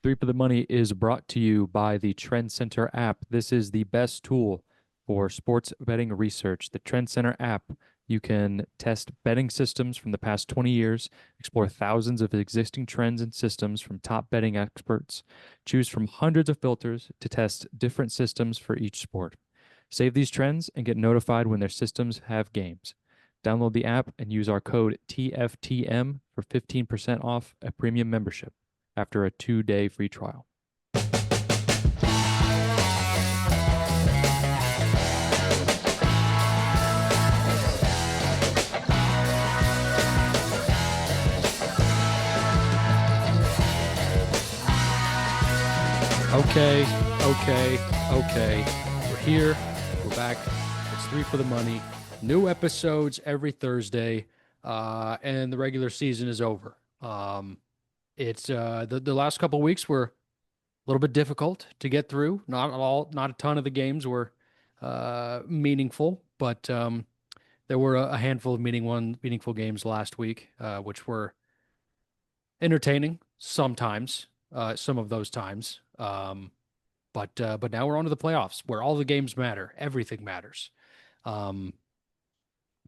Three for the Money is brought to you by the Trend Center app. This is the best tool for sports betting research. The Trend Center app, you can test betting systems from the past 20 years, explore thousands of existing trends and systems from top betting experts, choose from hundreds of filters to test different systems for each sport. Save these trends and get notified when their systems have games. Download the app and use our code TFTM for 15% off a premium membership after a 2-day free trial. Okay. We're here. We're back. It's Three for the Money. New episodes every Thursday, and the regular season is over. It's the last couple of weeks were a little bit difficult to get through. Not a ton of the games were meaningful, but there were a handful of meaningful games last week, which were entertaining sometimes, some of those times. But now we're on to the playoffs where all the games matter, everything matters.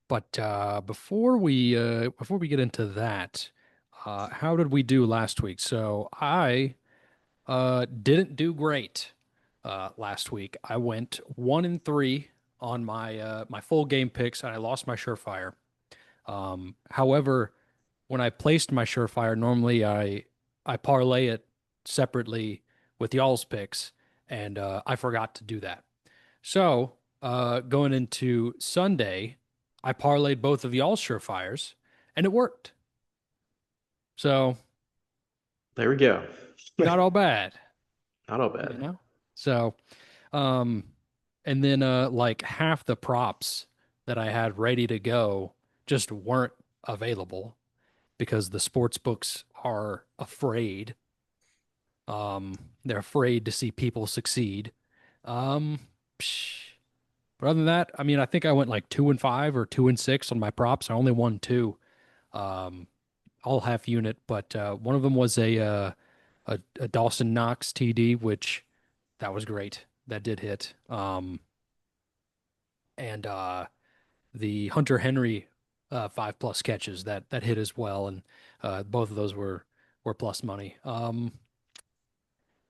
But before we get into that, how did we do last week? So I didn't do great last week. I went 1-3 on my full game picks, and I lost my Surefire. However, when I placed my Surefire, normally I parlay it separately with y'all's picks, and I forgot to do that. So going into Sunday, I parlayed both of y'all's Surefires, and it worked. So There we go. not all bad, Not all you bad. know? So, um, and then like half the props that I had ready to go just weren't available because the sports books are afraid. They're afraid to see people succeed. Um, psh, but other than that, I mean, I think I went like 2-5 or 2-6 on my props. I only won two, um, all half unit, but one of them was a Dawson Knox TD, which that was great. That did hit. And the Hunter Henry 5+ catches that hit as well, and both of those were plus money.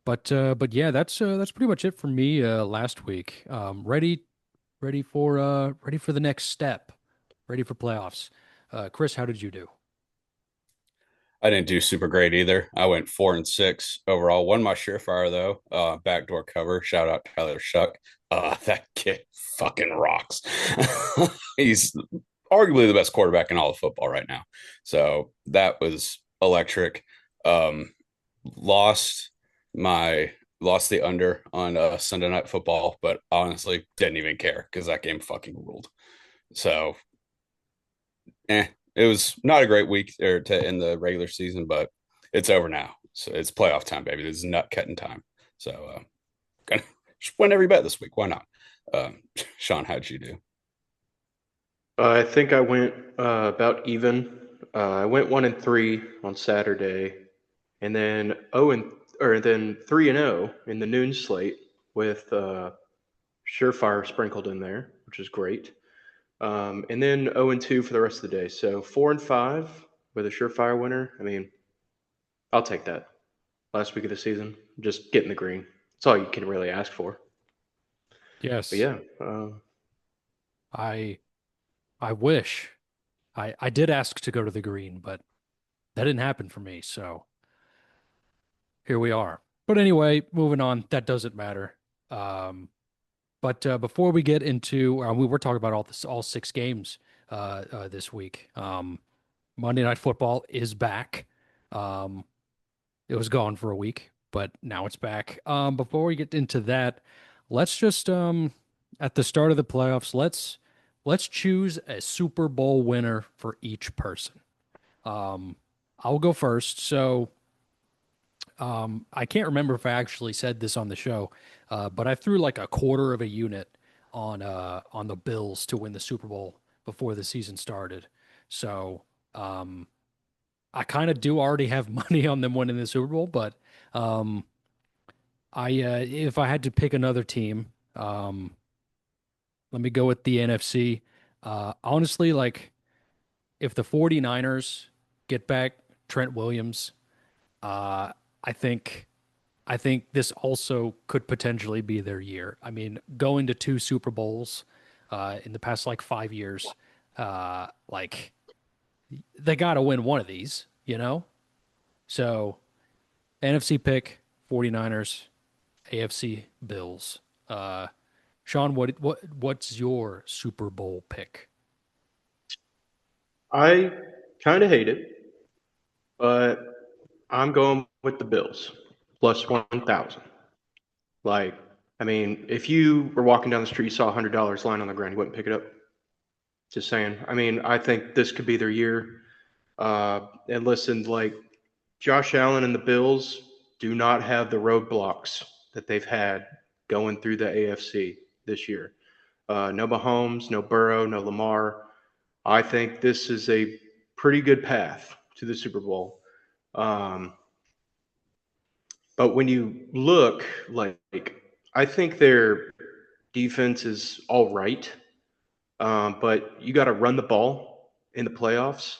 But yeah, that's pretty much it for me last week. Ready for the next step. Ready for playoffs. Chris, how did you do? I didn't do super great either. I went 4-6 overall. Won my Surefire though. Backdoor cover. Shout out Tyler Shuck. That kid fucking rocks. He's arguably the best quarterback in all of football right now. So that was electric. Um, lost my lost the under on Sunday Night Football, but honestly didn't even care because that game fucking ruled. So it was not a great week or to end the regular season, but it's over now. So it's playoff time, baby. This is nut cutting time. So gonna just win every bet this week. Why not? Sean, how'd you do? I think I went about even. I went 1-3 on Saturday, and then 3-0 in the noon slate with Surefire sprinkled in there, which is great. And then 0-2 for the rest of the day. So 4-5 with a Surefire winner. I mean, I'll take that. Last week of the season, just getting the green. That's all you can really ask for. But Yes, yeah, I I wish I did ask to go to the green, but that didn't happen for me. So here we are. But anyway, moving on. That doesn't matter. Um, but before we get into, we were talking about all six games this week. Monday Night Football is back. Um, it was gone for a week, but now it's back. Before we get into that, let's just at the start of the playoffs, let's choose a Super Bowl winner for each person. Um, I'll go first. So I can't remember if I actually said this on the show, but I threw like a quarter of a unit on the Bills to win the Super Bowl before the season started. So I kind of do already have money on them winning the Super Bowl, but Um, if I had to pick another team, let me go with the NFC. Honestly, like if the 49ers get back Trent Williams, uh, I think I think this also could potentially be their year. I mean, going to two Super Bowls in the past like 5 years, like they got to win one of these, you know? So NFC pick 49ers, AFC Bills. Sean, what's your Super Bowl pick? I kind of hate it, but I'm going with the Bills plus 1,000. Like, I mean, if you were walking down the street, you saw $100 lying on the ground, you wouldn't pick it up. Just saying. I mean, I think this could be their year. And listen, like Josh Allen and the Bills do not have the roadblocks that they've had going through the AFC this year. No Mahomes, no Burrow, no Lamar. I think this is a pretty good path to the Super Bowl. Um, but when you look, like, I think their defense is all right. But you got to run the ball in the playoffs,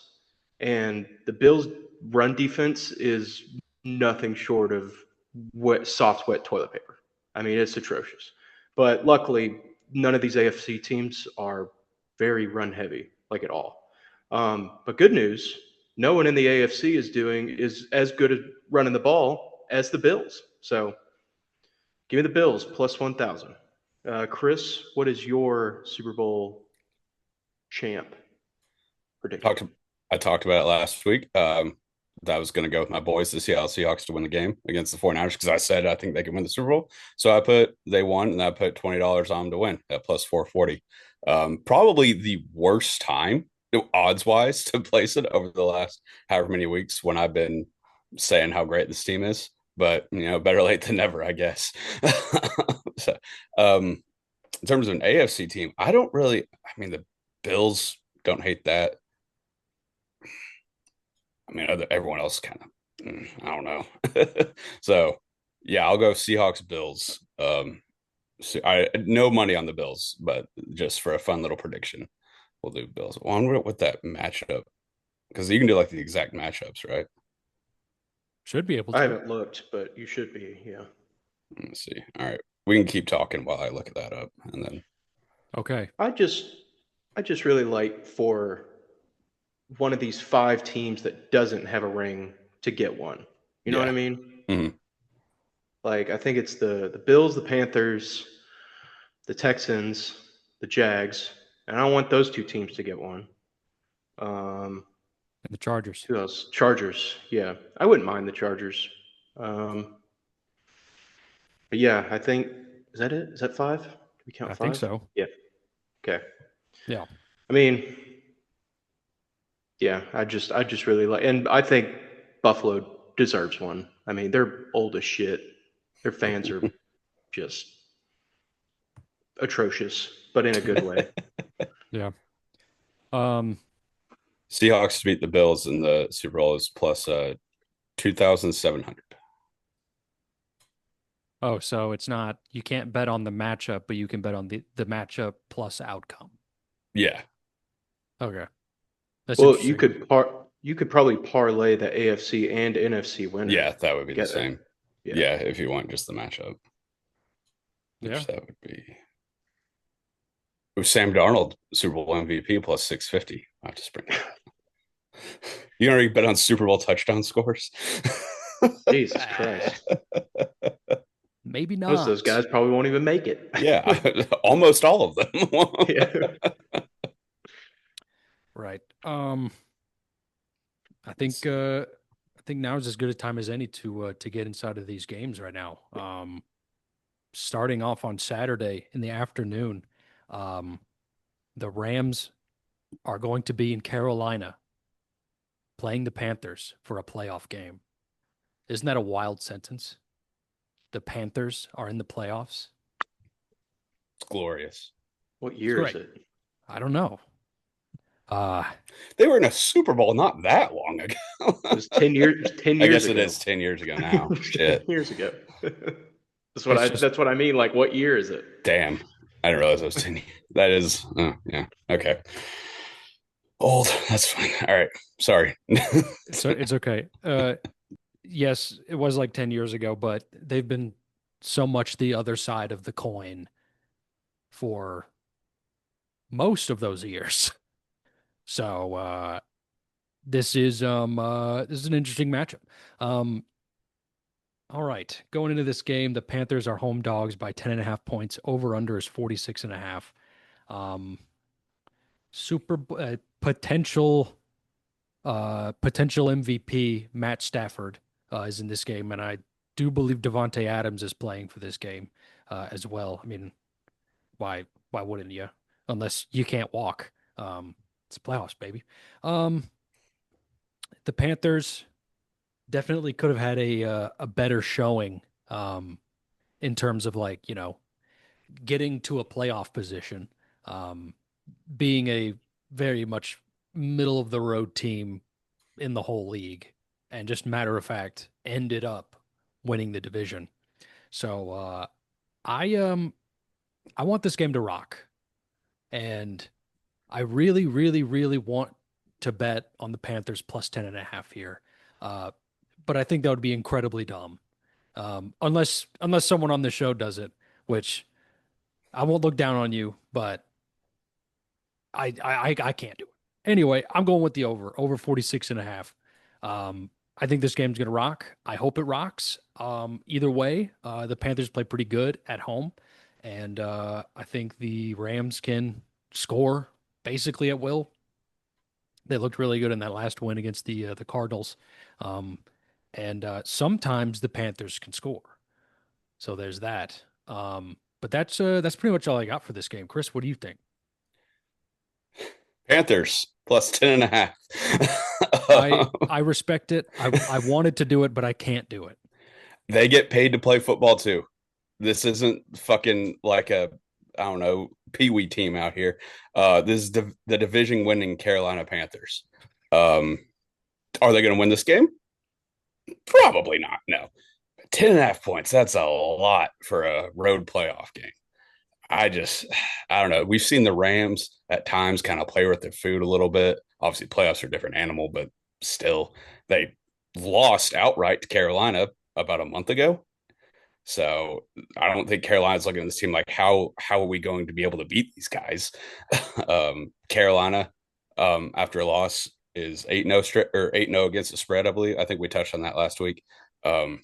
and the Bills' run defense is nothing short of soft, wet toilet paper. I mean, it's atrocious. But luckily, none of these AFC teams are very run heavy, like at all. But good news, no one in the AFC is as good at running the ball as the Bills. So give me the Bills plus 1,000. Chris, what is your Super Bowl champ prediction? Talked, I talked about it last week. That I was going to go with my boys, the Seattle Seahawks, to win the game against the 49ers because I said I think they can win the Super Bowl. So they won, and I put $20 on them to win at plus 440. Probably the worst time, odds wise, to place it over the last however many weeks when I've been saying how great this team is. But, better late than never, I guess. So, in terms of an AFC team, I mean, the Bills don't hate that. I mean, everyone else kind of, I don't know. So, yeah, I'll go Seahawks Bills. So I no money on the Bills, but just for a fun little prediction, we'll do Bills. Well, I wonder what that matchup because you can do like the exact matchups, right? Should be able I to. haven't looked, but you should be. Yeah. Let's see. All right, we can keep talking while I look that up, and then Okay. I just really like for one of these five teams that doesn't have a ring to get one. You know what I yeah. mean? Mhm. Like I think it's the Bills, the Panthers, the Texans, the Jags, and I don't want those two teams to get one. Um, And the Chargers. who else? Chargers. Yeah, I wouldn't mind the Chargers. Um, but yeah, I think is that it? Is that five? Do we count I think five? so. Yeah. Okay. Yeah. I mean, yeah, I just really like, and I think Buffalo deserves one. I mean, they're old as shit. Their fans are just atrocious, but in a good way. Yeah. Um, Seahawks to beat the Bills in the Super Bowl is plus 2,700. oh, so it's not you can't bet on the matchup, but you can bet on the matchup plus outcome. Yeah. Okay. That's Well, interesting. you could probably parlay the AFC and NFC winner Yeah, that would be the together. same. Yeah. Yeah, if you want just the matchup, Yeah. which that would be with Sam Darnold, Super Bowl MVP plus 650. I have to spring it. You already bet on Super Bowl touchdown scores? Jesus Uh, Christ. maybe Most of those not. guys probably won't even make it. Yeah, almost all of them. Yeah. Right. I think now is as good a time as any to get inside of these games right now. Starting off on Saturday in the afternoon, um, the Rams are going to be in Carolina playing the Panthers for a playoff game. Isn't that a wild sentence? The Panthers are in the playoffs. It's glorious. What It's year is great. it? I don't know. Uh, It They were in a Super Bowl not that long ago. was 10 years. 10 I years guess it ago. is 10 years ago now. 10 Shit. years ago. it's just That's what I mean. Like, what year is it? Damn. I didn't realize it was 10. That is, yeah. Okay. Old. That's fine. All right. Sorry. it's okay. Yes, it was like 10 years ago, but they've been so much the other side of the coin for most of those years. So this is an interesting matchup. Um all right. Going into this game, the Panthers are home dogs by 10.5 points. Over under is 46.5. Um potential potential MVP Matt Stafford is in this game, and I do believe Devontae Adams is playing for this game as well. I mean, why wouldn't you? Unless you can't walk. It's playoffs, baby. Um, the Panthers definitely could have had a better showing in terms of like getting to a playoff position. Um, being a very much middle of the road team in the whole league, and just matter of fact ended up winning the division. So I I want this game to rock, and I really, really, really want to bet on the Panthers plus 10.5 here. Uh, but I think that would be incredibly dumb. Unless someone on the show does it, which I won't look down on you, but I can't do it. Anyway, I'm going with the over 46.5. I think this game's going to rock. I hope it rocks. Either way, the Panthers play pretty good at home, and I think the Rams can score basically at will. They looked really good in that last win against the Cardinals, um, and sometimes the Panthers can score. So there's that. But that's pretty much all I got for this game. Chris, what do you think? Panthers plus 10.5. I respect it. I wanted to do it, but I can't do it. They get paid to play football too. This isn't fucking like a, I don't know, pee wee team out here. This is the division winning Carolina Panthers. Um, are they going to win this game? Probably not. No. 10.5 points. That's a lot for a road playoff game. I just, I don't know. We've seen the Rams at times kind of play with their food a little bit. Obviously, playoffs are a different animal, but still, they lost outright to Carolina about a month ago. So I don't think Carolina's looking at this team like how are we going to be able to beat these guys? Carolina, after a loss, is 8-0 or 8-0 against the spread, I believe. I think we touched on that last week. Um,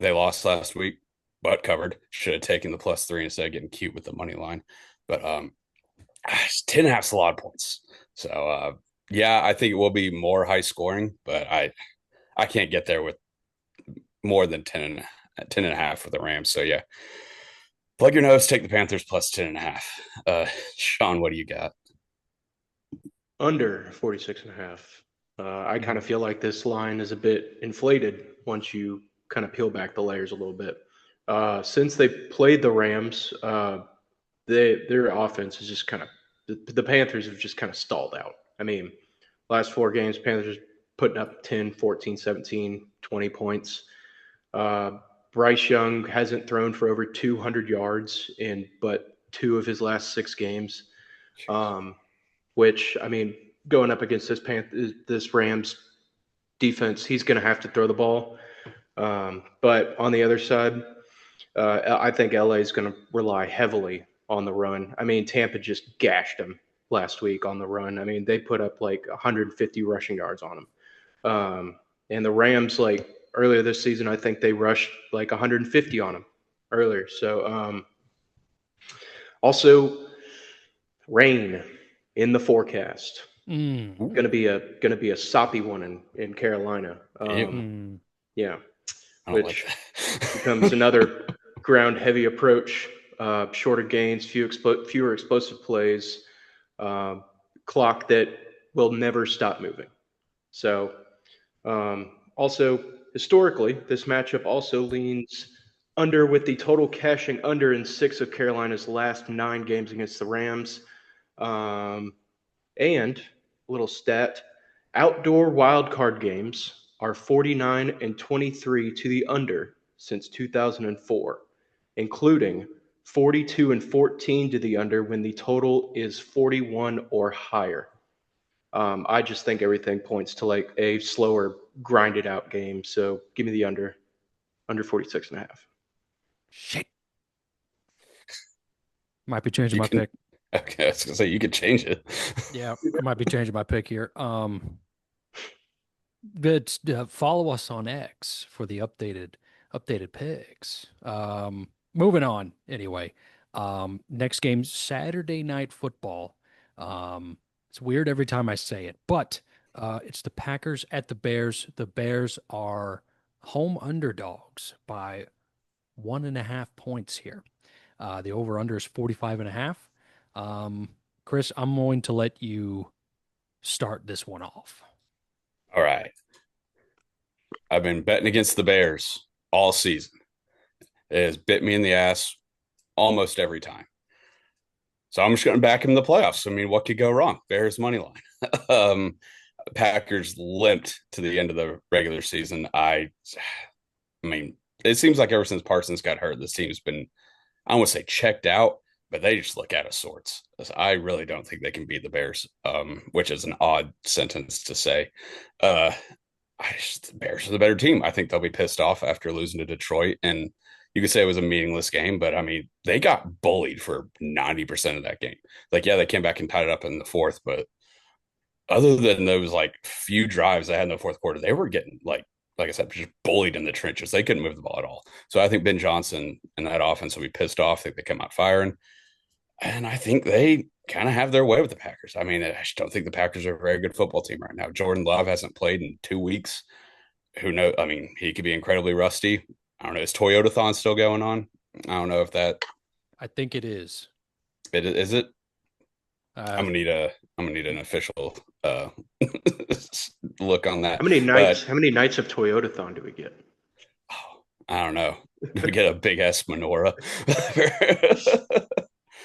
they lost last week, but covered. Should have taken the +3 instead of getting cute with the money line. But 10.5 is a lot of points. So yeah, I think it will be more high scoring, but I can't get there with more than 10.5 for the Rams. So yeah, plug your nose, take the Panthers plus 10.5. Sean, what do you got? Under 46 and a half. I kind of feel like this line is a bit inflated once you kind of peel back the layers a little bit. Since they played the Rams, their offense is just kind of the Panthers have just kind of stalled out. I mean, last 4 games, Panthers putting up 10, 14, 17, 20 points. Bryce Young hasn't thrown for over 200 yards in but 2 of his last 6 games. Which I mean, going up against this Rams defense, he's going to have to throw the ball. But on the other side, I think LA is going to rely heavily on the run. I mean, Tampa just gashed them last week on the run. I mean, they put up like 150 rushing yards on them. And the Rams, like earlier this season, I think they rushed like 150 on them earlier. So also rain in the forecast. Mm, Gonna be a soppy one in Carolina. Ew, mm. Yeah, I don't like which becomes that. another ground heavy approach. Shorter gains, fewer explosive plays, clock that will never stop moving. So, also historically, this matchup also leans under with the total cashing under in 6 of Carolina's last 9 games against the Rams. And little stat. Outdoor wild card games are 49 and 23 to the under since 2004, including 42 and 14 to the under when the total is 41 or higher. I just think everything points to like a slower, grinded out game. So give me the under 46 and a half. Shit. Might be changing You my can. pick. Okay, I was gonna say you could change it. Yeah, I might be changing my pick here. But follow us on X for the updated picks. Moving on anyway. Next game, Saturday Night Football. It's weird every time I say it, but it's the Packers at the Bears. The Bears are home underdogs by 1.5 points here. The over-under is 45.5. Chris, I'm going to let you start this one off. All right. I've been betting against the Bears all season. It has bit me in the ass almost every time. So I'm just going to back him in the playoffs. I mean, what could go wrong? Bears money line. um, Packers limped to the end of the regular season. I mean, it seems like ever since Parsons got hurt, this team's been, I don't want to say checked out, but they just look out of sorts. I really don't think they can beat the Bears, which is an odd sentence to say. Uh, the Bears are the better team. I think they'll be pissed off after losing to Detroit. And you could say it was a meaningless game, but I mean, they got bullied for 90% of that game. Like, yeah, they came back and tied it up in the fourth, but other than those like few drives they had in the fourth quarter, they were getting like I said, just bullied in the trenches. They couldn't move the ball at all. So I think Ben Johnson and that offense will be pissed off. I think they come out firing. And I think they kind of have their way with the Packers. I mean, I just don't think the Packers are a very good football team right now. Jordan Love hasn't played in 2 weeks. Who knows? I mean, he could be incredibly rusty. I don't know. Is Toyotathon still going on? I don't know if that I think it is. it is it. Uh, I'm gonna need an official look on that. How many But nights? How many nights of Toyotathon do we get? oh, I don't know. We get a big ass menorah.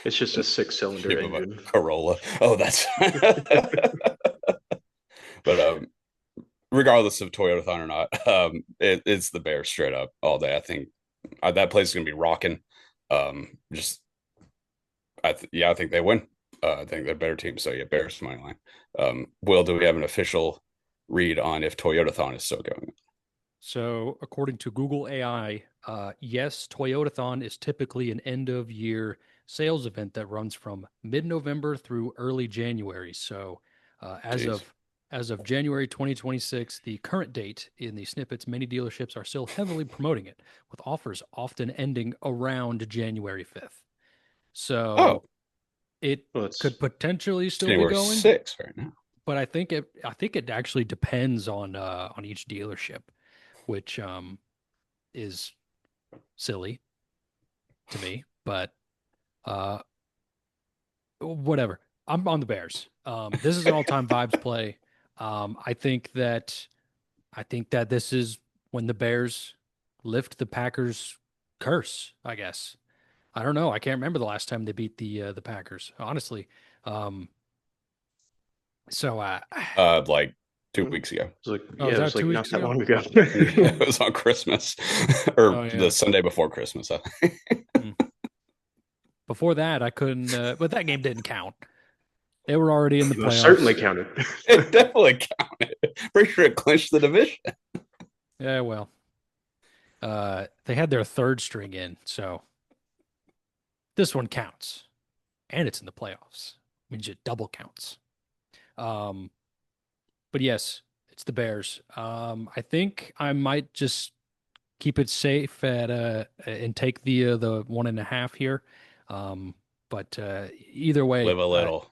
It's just a 6-cylinder Shape of a engine. Corolla. Oh, that's. But regardless of Toyotathon or not, it's the Bears straight up all day. I think that place is gonna be rocking. Just I think they win. I think they're a better team. So yeah, Bears money line. Will, do we have an official read on if Toyotathon is still going? so according to Google AI, yes, Toyotathon is typically an end of year sales event that runs from mid-November through early January. So as Jeez. of January 2026, the current date in the snippets, many dealerships are still heavily promoting it, with offers often ending around January 5th. Oh, So it Well, it's could potentially it's still be January going, 6th right now. but I think it actually depends on each dealership, which is silly to me, but uh whatever. I'm on the Bears. This is an all-time vibes play. I think that this is when the Bears lift the Packers curse, I guess. I don't know. I can't remember the last time they beat the Packers, honestly. Um, so Like 2 weeks ago. it was like oh, yeah, is it that was like two not weeks that ago? long ago. It was on Christmas or Oh yeah. the Sunday before Christmas. Mm. Before that, I couldn't. But that game didn't count. They were already in the It most certainly playoffs. counted. It definitely counted. Pretty sure it clinched the division. Yeah, well, they had their third string in, so this one counts, and it's in the playoffs. Means it double counts. Um, but yes, it's the Bears. I think I might just keep it safe at and take the 1.5 here. But either way, Live a little.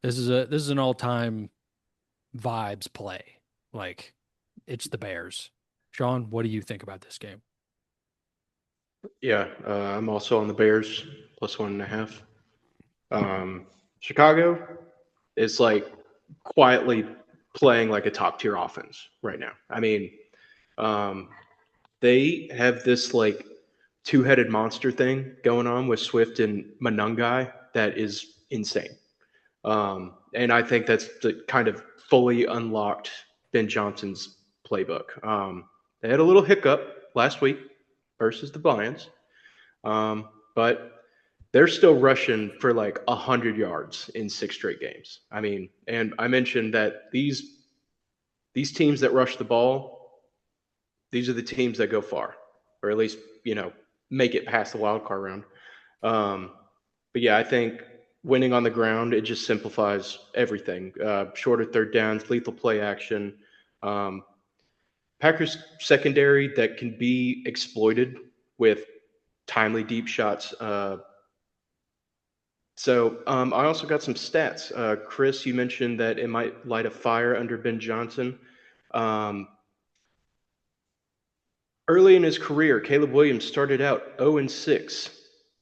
this is an all-time vibes play. Like it's the Bears. Sean, what do you think about this game? Yeah, I'm also on the Bears plus 1.5. Chicago is like quietly playing like a top tier offense right now. I mean, um, they have this like two-headed monster thing going on with Swift and Manungai that is insane. And I think that's the kind of fully unlocked Ben Johnson's playbook. They had a little hiccup last week versus the Lions, but they're still rushing for like 100 yards in 6 straight games. I mean, and I mentioned that these teams that rush the ball, these are the teams that go far, or at least make it past the wild card round. But yeah, I think winning on the ground, it just simplifies everything. Shorter third downs, lethal play action. Packers secondary that can be exploited with timely deep shots. I also got some stats. Chris, you mentioned that it might light a fire under Ben Johnson. Early in his career, Caleb Williams started out 0-6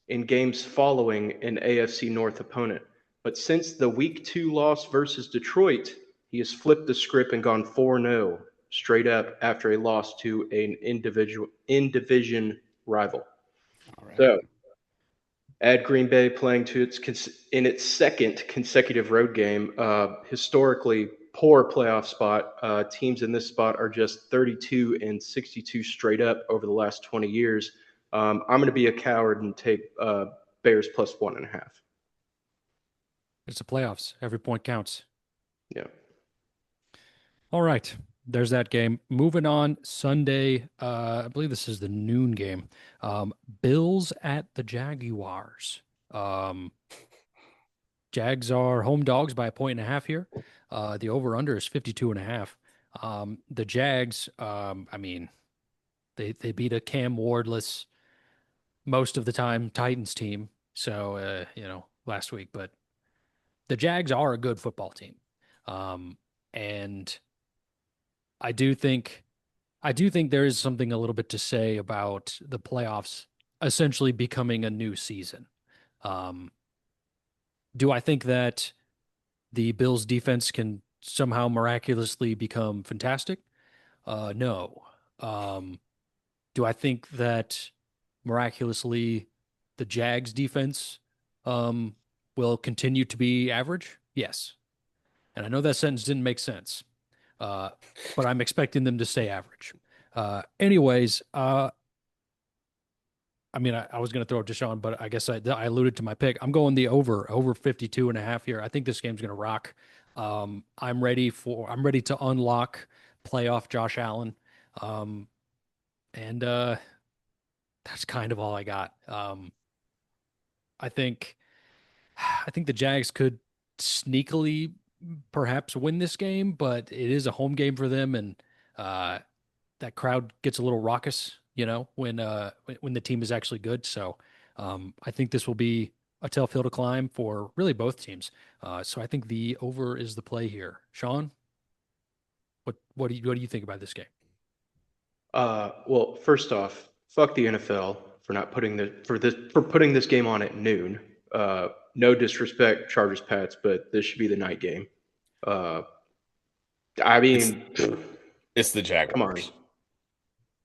in games following an AFC North opponent. But since the Week 2 loss versus Detroit, he has flipped the script and gone 4-0 straight up after a loss to an in-division rival. All right. So, add Green Bay playing to in its second consecutive road game. Historically poor playoff spot. Teams in this spot are just 32-62 straight up over the last 20 years. I'm going to be a coward and take Bears plus 1.5. It's the playoffs. Every point counts. Yeah. All right. There's that game. Moving on, Sunday, I believe this is the noon game. Bills at the Jaguars. Jags are home dogs by 1.5 here. The over-under is 52.5. The Jags, I mean, they beat a Cam Wardless most of the time Titans team. So, last week, but the Jags are a good football team. And I do think there is something a little bit to say about the playoffs essentially becoming a new season. Do I think that the Bills defense can somehow miraculously become fantastic? No. Do I think that miraculously the Jags defense will continue to be average? Yes. And I know that sentence didn't make sense, but I'm expecting them to stay average. Anyways, I mean, I was going to throw it to Sean, but I guess I alluded to my pick. I'm going the over 52.5 here. I think this game's going to rock. I'm ready to unlock playoff Josh Allen. And that's kind of all I got. I think the Jags could sneakily perhaps win this game, but it is a home game for them, and that crowd gets a little raucous, when the team is actually good. So I think this will be a tough hill to climb for really both teams. So I think the over is the play here. Sean, what do you think about this game? Well, first off, fuck the NFL for putting this game on at noon. No disrespect, Chargers Pats, but this should be the night game. I mean, it's the Jaguars. Come on.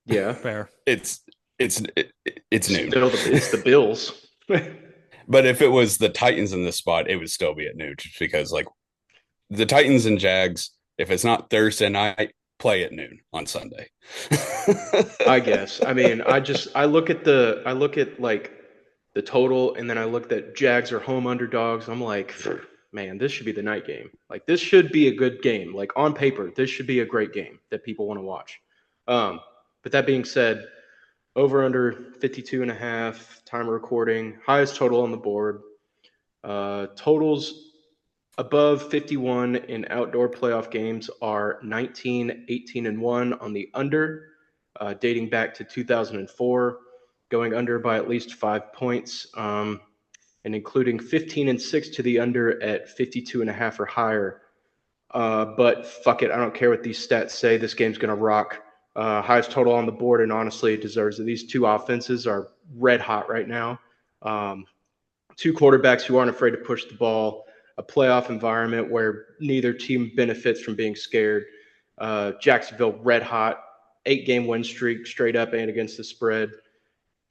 Yeah, fair. It's noon. It's the Bills. But if it was the Titans in this spot, it would still be at noon, just because like the Titans and Jags, if it's not Thursday night, play at noon on Sunday. I guess. I mean, I look at like the total, and then I look that Jags are home underdogs. I'm like, man, this should be the night game. Like, this should be a good game. Like, on paper, this should be a great game that people want to watch. But that being said, over under 52.5, time recording, highest total on the board. Totals above 51 in outdoor playoff games are 19, 18, and 1 on the under, dating back to 2004, going under by at least 5 points, and including 15 and 6 to the under at 52.5 or higher. But fuck it, I don't care what these stats say. This game's going to rock. Highest total on the board, and honestly, it deserves it. These two offenses are red hot right now. Two quarterbacks who aren't afraid to push the ball, a playoff environment where neither team benefits from being scared. Jacksonville red hot, 8-game win streak straight up and against the spread.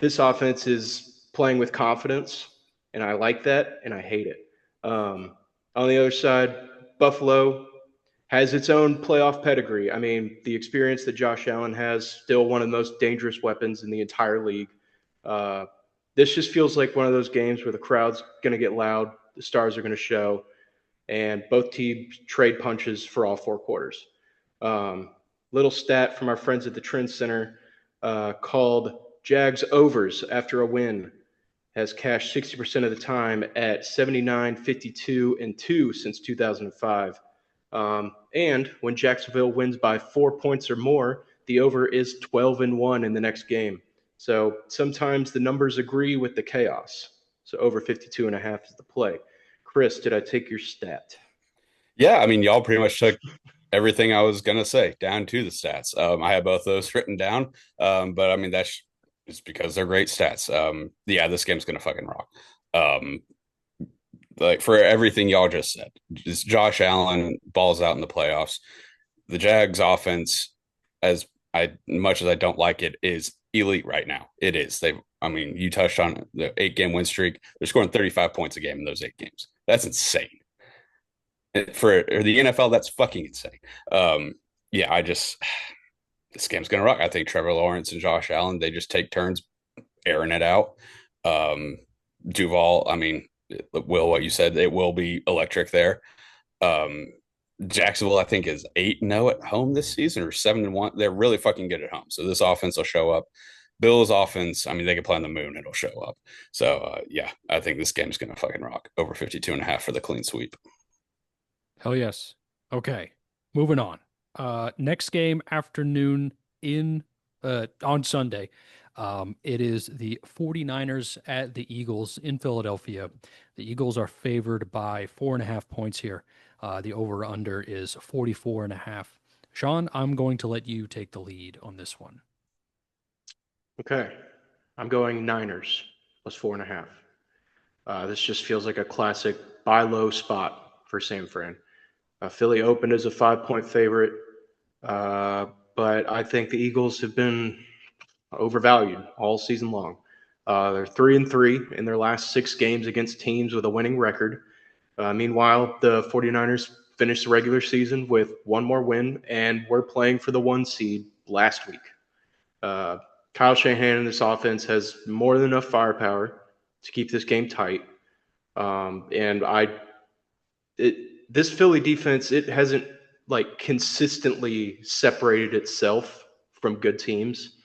This offense is playing with confidence, and I like that, and I hate it. On the other side, Buffalo has its own playoff pedigree. I mean, the experience that Josh Allen has, still one of the most dangerous weapons in the entire league. Uh, this just feels like one of those games where the crowd's going to get loud, the stars are going to show, and both teams trade punches for all 4 quarters. Little stat from our friends at the Trend Center called Jags overs after a win has cashed 60% of the time at 79, 52, and 2 since 2005. And when Jacksonville wins by 4 points or more, the over is 12-1 in the next game. So sometimes the numbers agree with the chaos. So over 52.5 is the play. Chris, did I take your stat? Yeah, I mean, y'all pretty much took everything I was gonna say down to the stats. I had both those written down, but I mean that's it's because they're great stats. Yeah, this game's gonna fucking rock. Um, like for everything y'all just said, just Josh Allen balls out in the playoffs. The Jags offense, as much as I don't like it, is elite right now. It is. I mean, you touched on the 8 game win streak. They're scoring 35 points a game in those 8 games. That's insane. For the NFL, that's fucking insane. Yeah, this game's gonna rock. I think Trevor Lawrence and Josh Allen, they just take turns airing it out. Um, Duval, I mean, what you said, it will be electric there. Um, Jacksonville, I think, is 8-0 at home this season or 7-1. They're really fucking good at home. So this offense will show up. Bills offense, I mean, they can play on the moon, it'll show up. So yeah, I think this game's gonna fucking rock. Over 52.5 for the clean sweep. Hell yes. Okay. Moving on. Next game afternoon in on Sunday. It is the 49ers at the Eagles in Philadelphia. The Eagles are favored by 4.5 points here. The over-under is 44.5. Sean, I'm going to let you take the lead on this one. Okay. I'm going Niners plus 4.5. This just feels like a classic buy low spot for San Fran. Philly opened as a 5-point favorite, but I think the Eagles have been overvalued all season long. They're 3-3 in their last 6 games against teams with a winning record. Meanwhile, the 49ers finished the regular season with one more win and were playing for the 1 seed last week. Kyle Shanahan in this offense has more than enough firepower to keep this game tight. This Philly defense, it hasn't like consistently separated itself from good teams.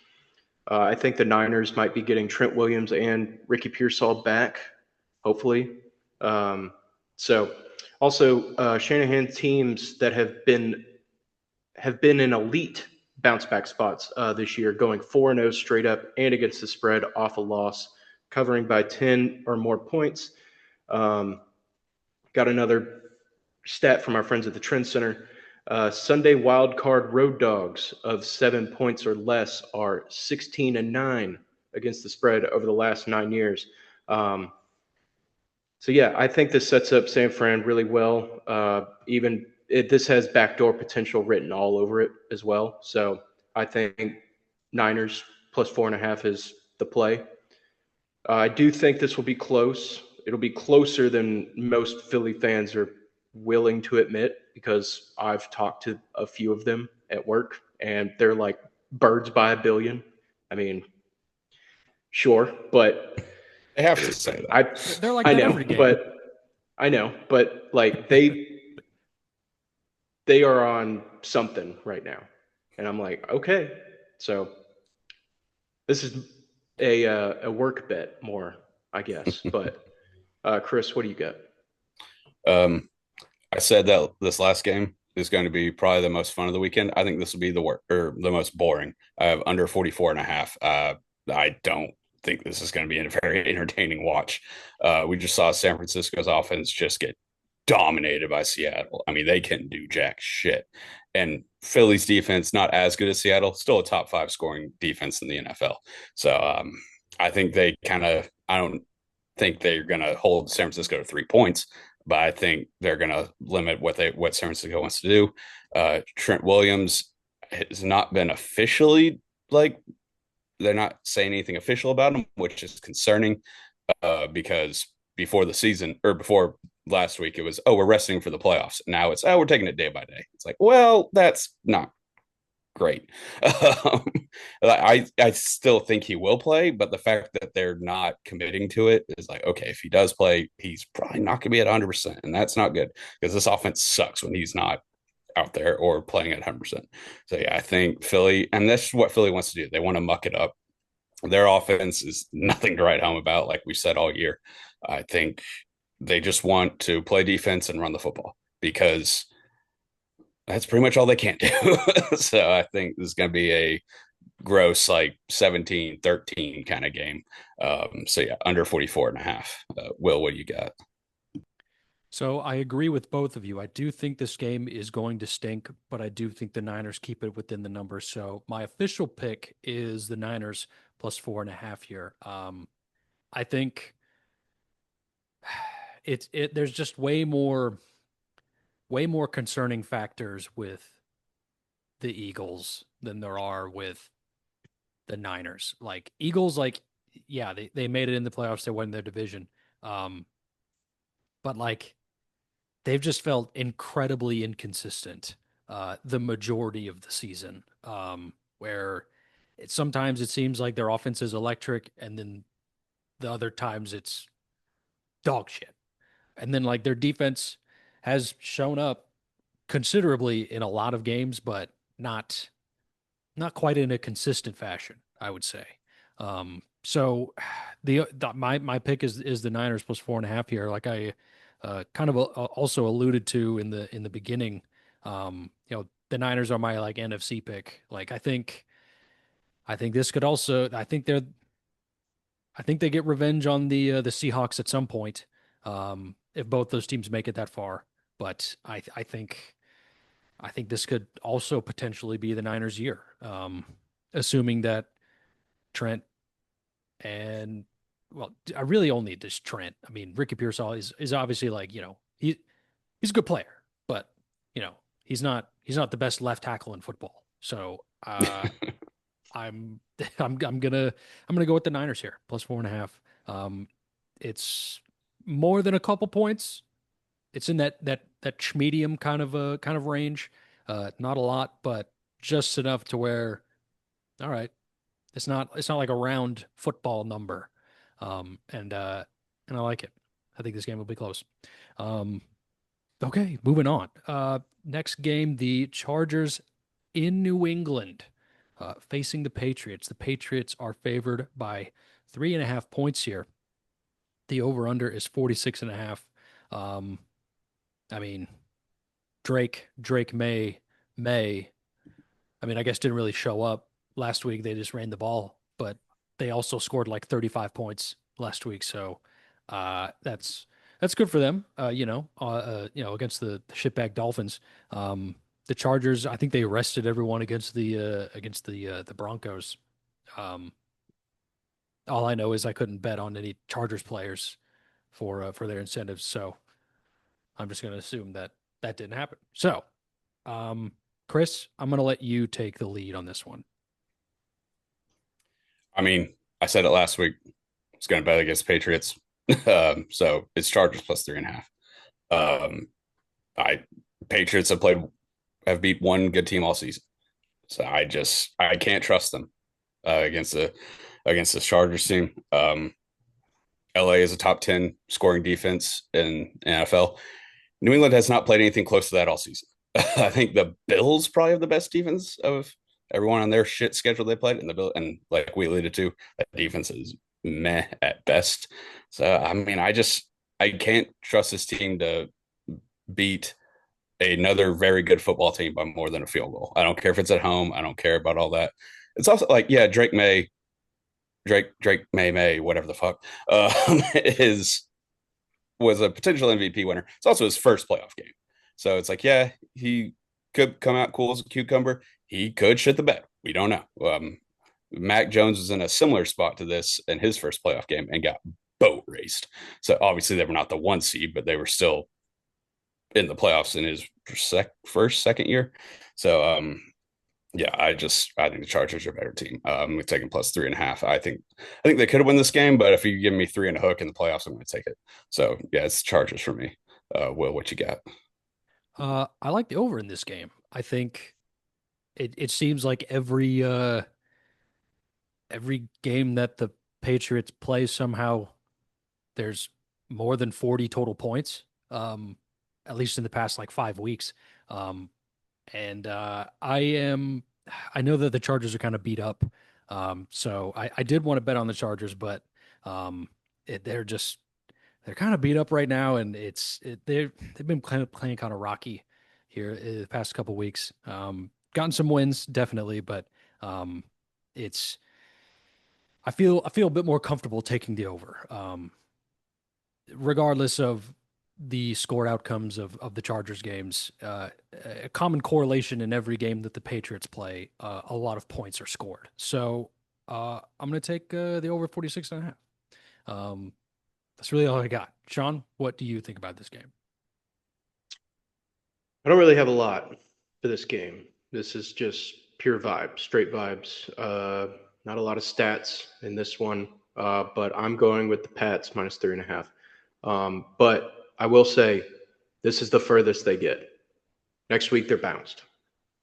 I think the Niners might be getting Trent Williams and Ricky Pearsall back, hopefully. So also Shanahan teams that have been in elite bounce back spots this year, going 4-0 straight up and against the spread off a loss, covering by 10 or more points. Got another stat from our friends at the Trend Center. Sunday wildcard road dogs of 7 points or less are 16-9 against the spread over the last 9 years. So yeah, I think this sets up San Fran really well. This has backdoor potential written all over it as well. So I think Niners plus 4.5 is the play. I do think this will be close. It'll be closer than most Philly fans are willing to admit, because I've talked to a few of them at work and they're like birds by a billion. I mean, sure, but They have to say that. They're like I that know, every game. but like they are on something right now, and I'm like, okay, so this is a work bet more, I guess. But Chris, what do you got? I said that this last game is going to be probably the most fun of the weekend. I think this will be the most boring. I have under 44.5. I don't think this is going to be a very entertaining watch. We just saw San Francisco's offense just get dominated by Seattle. I mean, they can do jack shit. And Philly's defense, not as good as Seattle, still a top 5 scoring defense in the NFL. So I think I don't think they're going to hold San Francisco to 3 points, but I think they're going to limit what San Francisco wants to do. Trent Williams has not been officially they're not saying anything official about him, which is concerning because before the season or before last week it was, oh, we're resting for the playoffs. Now it's, oh, we're taking it day by day. It's like, well, that's not great. Um, I still think he will play, but the fact that they're not committing to it is like, okay, if he does play, he's probably not going to be at 100%, and that's not good because this offense sucks when he's not out there or playing at 100%. So yeah, I think Philly, and that's what Philly wants to do. They want to muck it up. Their offense is nothing to write home about, like we said all year. I think they just want to play defense and run the football because that's pretty much all they can do. So I think this is going to be a gross like 17-13 kind of game. So yeah, under 44.5. Will, what do you got? So I agree with both of you. I do think this game is going to stink, but I do think the Niners keep it within the numbers. So my official pick is the Niners plus 4.5 here. I think there's just way more concerning factors with the Eagles than there are with the Niners. Like Eagles, like, yeah, they made it in the playoffs, they won their division. Um, but like they've just felt incredibly inconsistent the majority of the season. Where sometimes it seems like their offense is electric, and then the other times it's dog shit. And then like their defense has shown up considerably in a lot of games, but not quite in a consistent fashion, I would say. So my pick is the Niners plus 4.5 here. Like I kind of also alluded to in the beginning, the Niners are my like NFC pick. Like I think this could also I think they get revenge on the Seahawks at some point, if both those teams make it that far. But I think this could also potentially be the Niners' year, assuming that Trent and well, I really only just Trent. I mean, Ricky Pearsall is obviously like he's a good player, but he's not the best left tackle in football. So I'm I'm gonna go with the Niners here plus 4.5. It's more than a couple points. It's in that medium kind of range. Not a lot, but just enough to where, all right, it's not like a round football number. And I like it. I think this game will be close. Um, okay, moving on. Next game, the Chargers in New England, facing the Patriots. The Patriots are favored by 3.5 points here. The over-under is 46.5. I mean, Drake May, I mean, I guess didn't really show up last week. They just ran the ball, but they also scored like 35 points last week. So that's good for them. Against the shitbag Dolphins. The Chargers, I think they arrested everyone against the Broncos. Um, all I know is I couldn't bet on any Chargers players for their incentives. So I'm just going to assume that that didn't happen. So, Chris, I'm going to let you take the lead on this one. I mean, I said it last week. I was going to bet against Patriots. So it's Chargers plus 3.5. I Patriots have beat one good team all season. So I can't trust them against the Chargers team. LA is a top 10 scoring defense in NFL. New England has not played anything close to that all season. I think the Bills probably have the best defense of everyone on their shit schedule they played, and like we alluded to, that defense is meh at best. So I mean, I can't trust this team to beat another very good football team by more than a field goal. I don't care if it's at home. I don't care about all that. It's also like, yeah, Drake May, whatever the fuck, is was a potential MVP winner. It's also his first playoff game. So it's like, yeah, he could come out cool as a cucumber. He could shit the bed. We don't know. Mac Jones was in a similar spot to this in his first playoff game and got boat raced. So obviously they were not the one seed, but they were still in the playoffs in his second year. So yeah, I think the Chargers are a better team. We're taking plus 3.5. I think they could have won this game, but if you give me 3 and a hook in the playoffs, I'm going to take it. So yeah, it's Chargers for me. Will, what you got? I like the over in this game. I think it seems like every game that the Patriots play somehow there's more than 40 total points. At least in the past like 5 weeks. Um, and I know that the Chargers are kind of beat up. So I did want to bet on the Chargers, but um, they're kind of beat up right now, and they've been kind of playing kind of rocky here the past couple weeks. Gotten some wins definitely, but um, it's I feel a bit more comfortable taking the over, regardless of the scored outcomes of the Chargers games. A common correlation in every game that the Patriots play, a lot of points are scored. So I'm going to take the over 46 and a half. That's really all I got. Sean, what do you think about this game? I don't really have a lot for this game. This is just pure vibes, straight vibes. Not a lot of stats in this one, but I'm going with the Pats minus 3.5. But I will say this is the furthest they get. Next week they're bounced.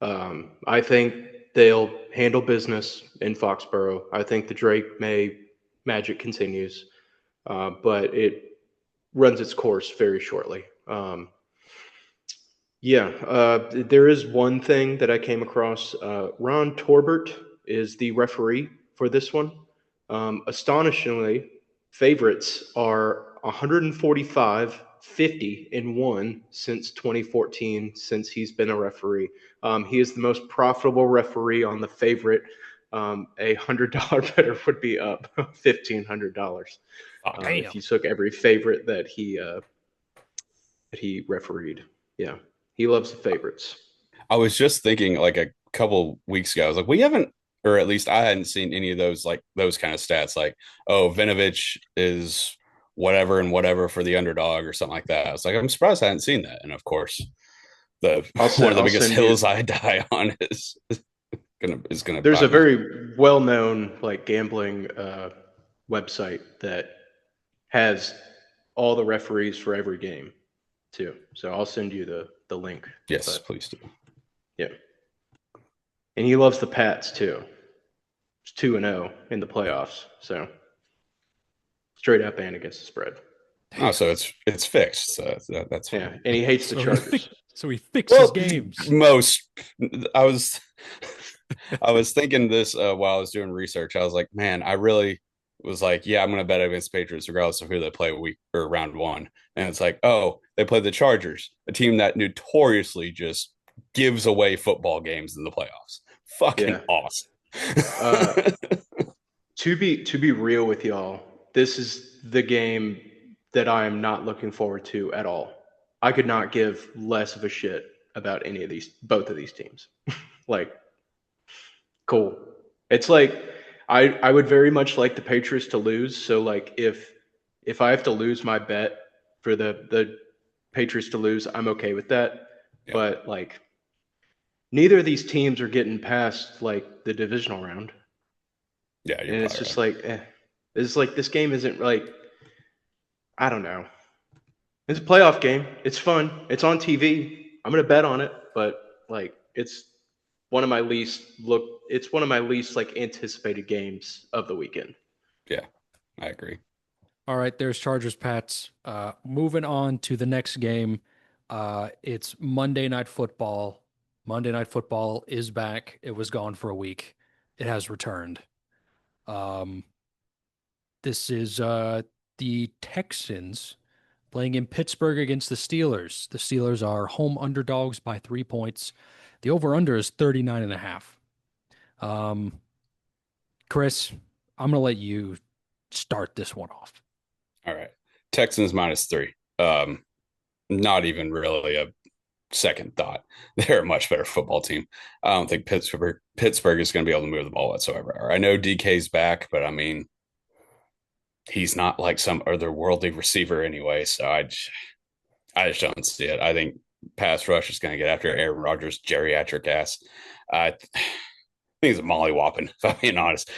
I think they'll handle business in Foxborough. I think the Drake May magic continues, but it runs its course very shortly. There is one thing that I came across. Ron Torbert is the referee for this one. Astonishingly, favorites are 145, 50, and 1 since 2014, since he's been a referee. He is the most profitable referee on the favorite. $100 better would be up $1,500 Oh, if damn. you took every favorite that he refereed. Yeah, he loves the favorites. I was just thinking like a couple weeks ago, I was like, we haven't, or at least I hadn't seen any of those like those kind of stats, like, oh, Vinovich is whatever and whatever for the underdog or something like that. I was like, I'm surprised I hadn't seen that. And of course, the I'll one send of the I'll biggest send you. hills I die on is gonna There's bite a me. very well-known like gambling website that has all the referees for every game too. So I'll send you the link. Yes, But please do. yeah, and he loves the Pats too. It's 2-0 in the playoffs, so straight up and against the spread. Oh, Damn. so it's fixed. So that's Yeah, fine. and he hates the So Chargers. he fixes Well, games. most I was I was thinking this while I was doing research. I was like, man, I really was like, yeah, I'm going to bet against Patriots regardless of who they play week or round one. And it's like, oh, they play the Chargers, a team that notoriously just gives away football games in the playoffs. Fucking Yeah. awesome. Uh, to be real with y'all, this is the game that I am not looking forward to at all. I could not give less of a shit about both of these teams. Like, cool. It's like I would very much like the Patriots to lose. So like if I have to lose my bet for the Patriots to lose, I'm okay with that. Yeah, But like neither of these teams are getting past like the divisional round. yeah, you're And it's probably just right. like it's like this game isn't like I don't know. It's a playoff game. It's fun. It's on TV. I'm gonna bet on it, but like one of my it's one of my least like anticipated games of the weekend. Yeah, I agree. All right, there's Chargers Pats. Moving on to the next game. It's Monday Night Football. Monday Night Football is back. It was gone for a week. It has returned. Um, this is the Texans playing in Pittsburgh against the Steelers. The Steelers are home underdogs by 3 points. The over-under is 39 and a half. Chris, I'm going to let you start this one off. All right. Texans -3. Not even really a second thought. They're a much better football team. I don't think Pittsburgh is going to be able to move the ball whatsoever. I know DK's back, but I mean, he's not like some otherworldly receiver anyway. So I just don't see it. I think pass rush is going to get after Aaron Rodgers' geriatric ass. I think he's a mollywhopping, if I'm being honest.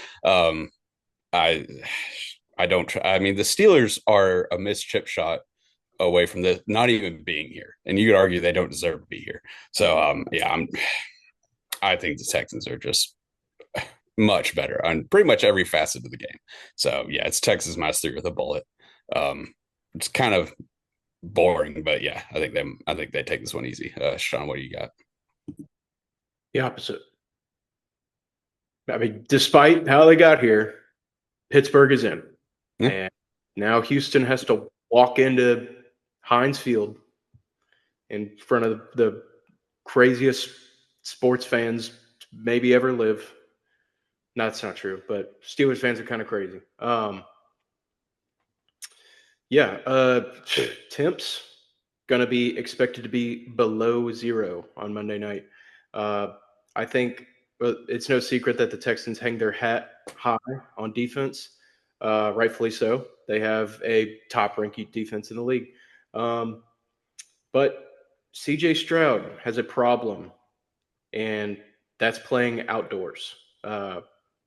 I I don't. I mean, the Steelers are a missed chip shot away from this, not even being here. And you could argue they don't deserve to be here. So yeah, I think the Texans are just much better on pretty much every facet of the game. So yeah, it's Texas minus three with a bullet. It's kind of boring, but yeah, I think they take this one easy. Sean, what do you got? The opposite. I mean, despite how they got here, Pittsburgh is in. Yeah. And now Houston has to walk into Heinz Field in front of the craziest sports fans maybe ever live. No, that's not true, but Steelers fans are kind of crazy. Yeah, temps going to be expected to be below 0 on Monday night. I think it's no secret that the Texans hang their hat high on defense, rightfully so. They have a top-ranking defense in the league. But CJ Stroud has a problem, and that's playing outdoors.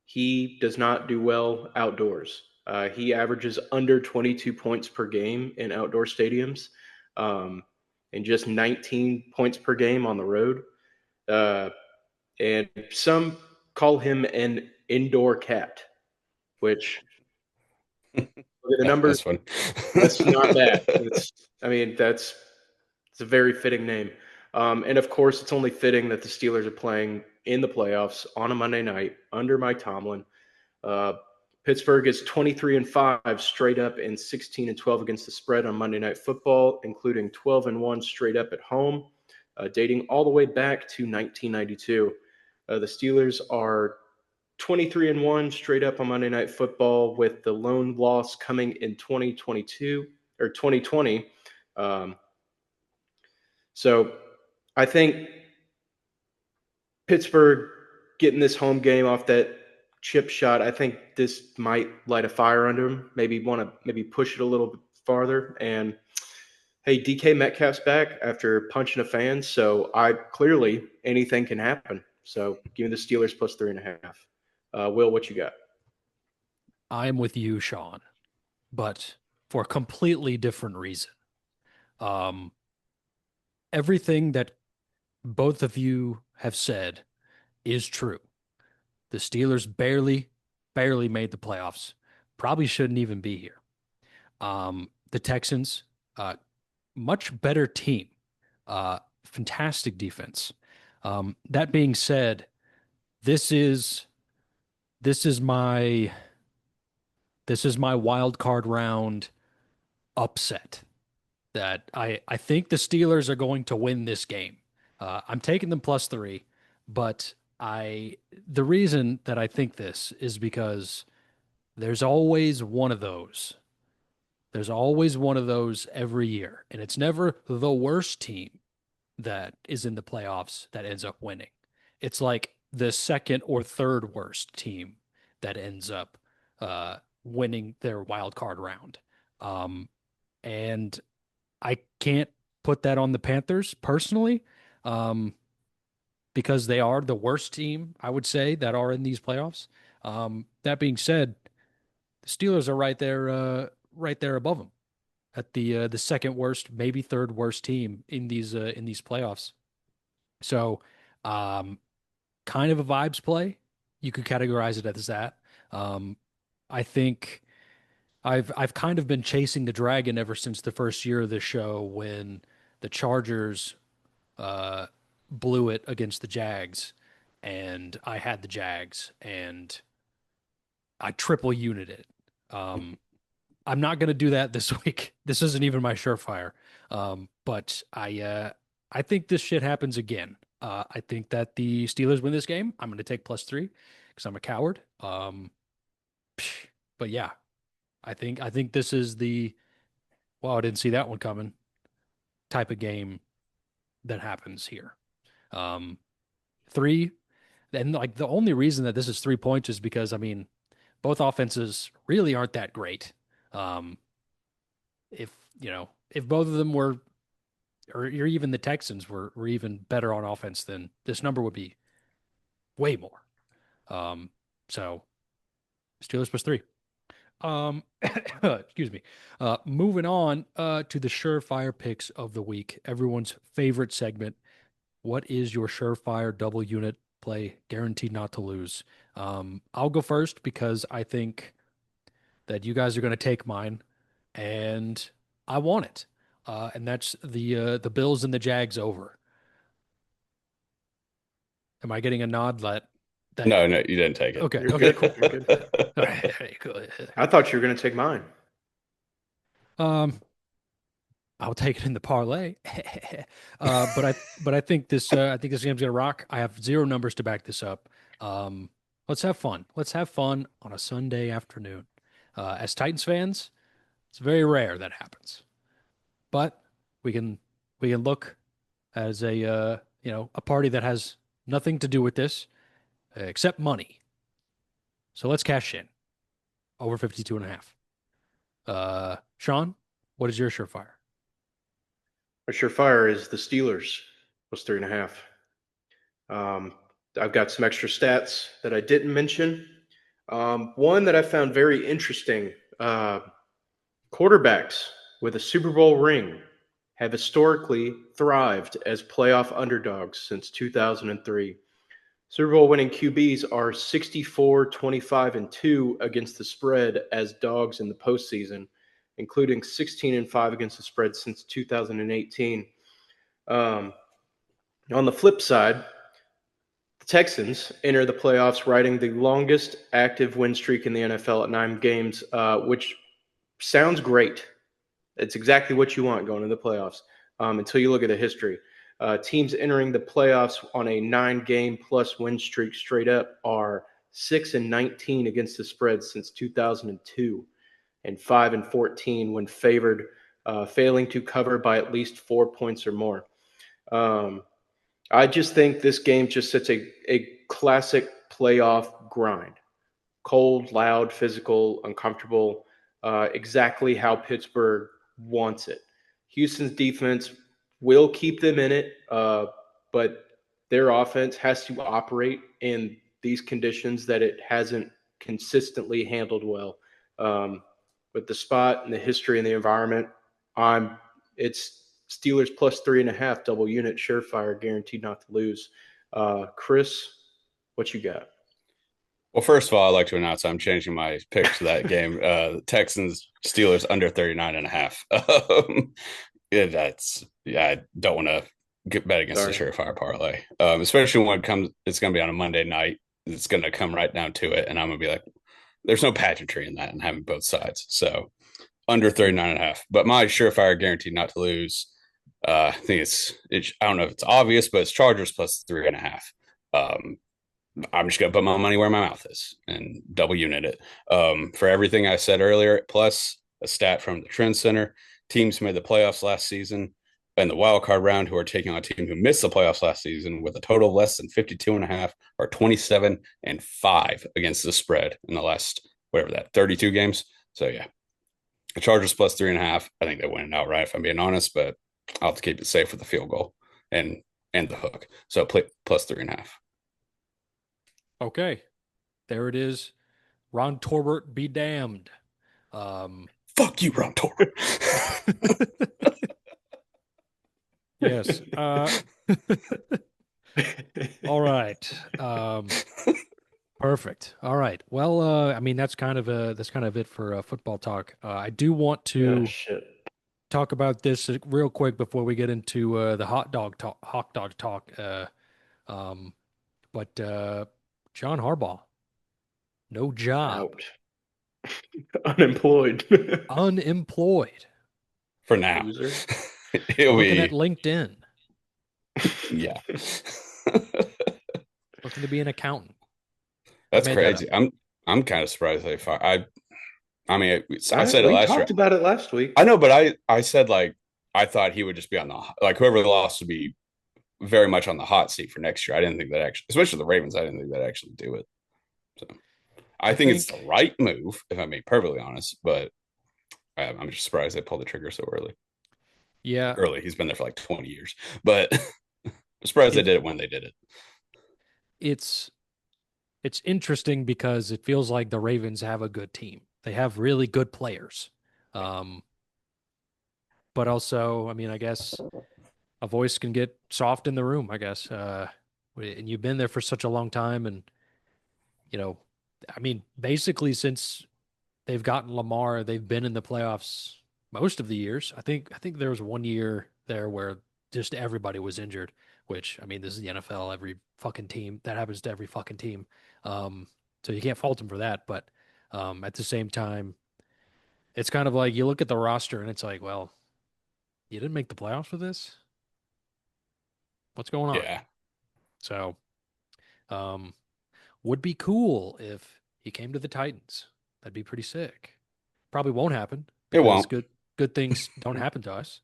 He does not do well outdoors. He averages under 22 points per game in outdoor stadiums, and just 19 points per game on the road. Uh, and some call him an indoor cat, which look at the numbers. That's fun. That's not bad. I mean, it's a very fitting name. And of course, it's only fitting that the Steelers are playing in the playoffs on a Monday night under Mike Tomlin. Pittsburgh is 23-5 straight up and 16-12 against the spread on Monday Night Football, including 12-1 straight up at home, dating all the way back to 1992. The Steelers are 23-1 straight up on Monday Night Football, with the lone loss coming in 2022 or 2020. So I think Pittsburgh getting this home game off that chip shot, I think this might light a fire under him. Maybe push it a little bit farther. And hey, DK Metcalf's back after punching a fan, so I clearly anything can happen. So give me the Steelers plus 3.5. Will, what you got? I'm with you, Sean, but for a completely different reason. Um, Everything that both of you have said is true. The Steelers barely made the playoffs. Probably shouldn't even be here. The Texans, much better team, fantastic defense. That being said, this is this is my this is my wild card round upset that I think the Steelers are going to win this game. I'm taking them plus three, but the reason that I think this is because there's always one of those. There's always one of those every year, and it's never the worst team that is in the playoffs that ends up winning. It's like the second or third worst team that ends up winning their wild card round. And I can't put that on the Panthers personally, because they are the worst team, I would say, that are in these playoffs. That being said, the Steelers are right there above them at the second worst, maybe third worst team in these playoffs. So, kind of a vibes play. You could categorize it as that. I think I've kind of been chasing the dragon ever since the first year of the show when the Chargers uh, blew it against the Jags, and I had the Jags, and I triple unit it. I'm not going to do that this week. This isn't even my surefire. But I think this shit happens again. I think that the Steelers win this game. I'm going to take plus three because I'm a coward. But yeah, I think this is the well, I didn't see that one coming type of game that happens here. Um, Three, and like the only reason that this is 3 points is because I mean, both offenses really aren't that great. Um, if if both of them were, or even the Texans were even better on offense, then this number would be way more. Um, so Steelers plus three. Excuse me. Moving on to the Surefire picks of the week, everyone's favorite segment. What is your Surefire double unit play guaranteed not to lose? I'll go first because I think that you guys are going to take mine, and I want it. And that's the Bills and the Jags over. Am I getting a nod that No, no, you didn't take it. okay, You're okay, good. cool. You're good. All right, cool. I thought you were going to take mine. Um, I'll take it in the parlay. But I think this game's gonna rock. I have zero numbers to back this up. Um, let's have fun. Let's have fun on a Sunday afternoon. As Titans fans, it's very rare that happens, but we can we can look as a a party that has nothing to do with this except money. So let's cash in over 52 and a half. Sean, what is your surefire? My surefire is the Steelers plus 3.5. Um, I've got some extra stats that I didn't mention. One that I found very interesting: quarterbacks with a Super Bowl ring have historically thrived as playoff underdogs since 2003. Super Bowl winning QBs are 64, 25, and 2 against the spread as dogs in the postseason, including 16 and 5 against the spread since 2018. Um, on the flip side, the Texans enter the playoffs riding the longest active win streak in the NFL at 9 games, which sounds great. It's exactly what you want going into the playoffs until you look at the history. Teams entering the playoffs on a 9-game plus win streak straight up are 6 and 19 against the spread since 2002, and 5 and 14 when favored, failing to cover by at least 4 points or more. Um, I just think this game just sets a classic playoff grind. Cold, loud, physical, uncomfortable, exactly how Pittsburgh wants it. Houston's defense will keep them in it, but their offense has to operate in these conditions that it hasn't consistently handled well. With the spot and the history and the environment, it's Steelers plus 3.5 double unit surefire guaranteed not to lose. Chris, what you got? Well, first of all, I'd like to announce I'm changing my pick to that game. Texans Steelers under 39 and a half. I don't want to get bet against the Sorry. Surefire parlay. Especially when it's going to be on a Monday night. It's going to come right down to it. And I'm going to be like, there's no pageantry in that and having both sides. So under 39 and a half. But my Surefire guaranteed not to lose. I think I don't know if it's obvious, but it's Chargers plus 3.5. I'm just going to put my money where my mouth is and double unit it. For everything I said earlier, plus a stat from the Trend Center, teams who made the playoffs last season and the wild card round who are taking on a team who missed the playoffs last season with a total of less than 52 and a half are 27 and 5 against the spread in the last, 32 games. So yeah, the Chargers plus 3.5. I think they win it outright if I'm being honest, but I'll have to keep it safe with the field goal and the hook. So play plus 3.5. Okay, there it is. Ron Torbert be damned. Fuck you, Ron Torbert. Yes. All right. Perfect. All right. Well, I mean that's kind of it for football talk. I do want to Shit. talk about this real quick before we get into the hot dog talk. But John Harbaugh, no job, Out. Unemployed. unemployed, For now. Loser. He'll looking be at LinkedIn, yeah. looking to be an accountant. That's Made that crazy. I'm kind of surprised they fired. I mean, I said it We last year. talked about it last week. I know, but I said like I thought he would just be on whoever lost would be very much on the hot seat for next year. I didn't think that actually, especially the Ravens, I didn't think that actually do it. So I think it's the right move, if I'm being perfectly honest. But I'm just surprised they pulled the trigger so early. Yeah, Early. He's been there for like 20 years, but I'm surprised they did it when they did it. it's interesting because it feels like the Ravens have a good team. They have really good players. Um, but also, I mean, I guess a voice can get soft in the room, I guess. And you've been there for such a long time. And, you know, I mean, basically since they've gotten Lamar, they've been in the playoffs most of the years. I think there was one year there where just everybody was injured, which I mean, this is the NFL, every fucking team. That happens to every fucking team. Um, so you can't fault them for that. But at the same time, it's kind of like you look at the roster and it's like, well, you didn't make the playoffs for this. What's going on? Yeah, So, um, would be cool if he came to the Titans. That'd be pretty sick. Probably won't happen it because won't. good things don't happen to us.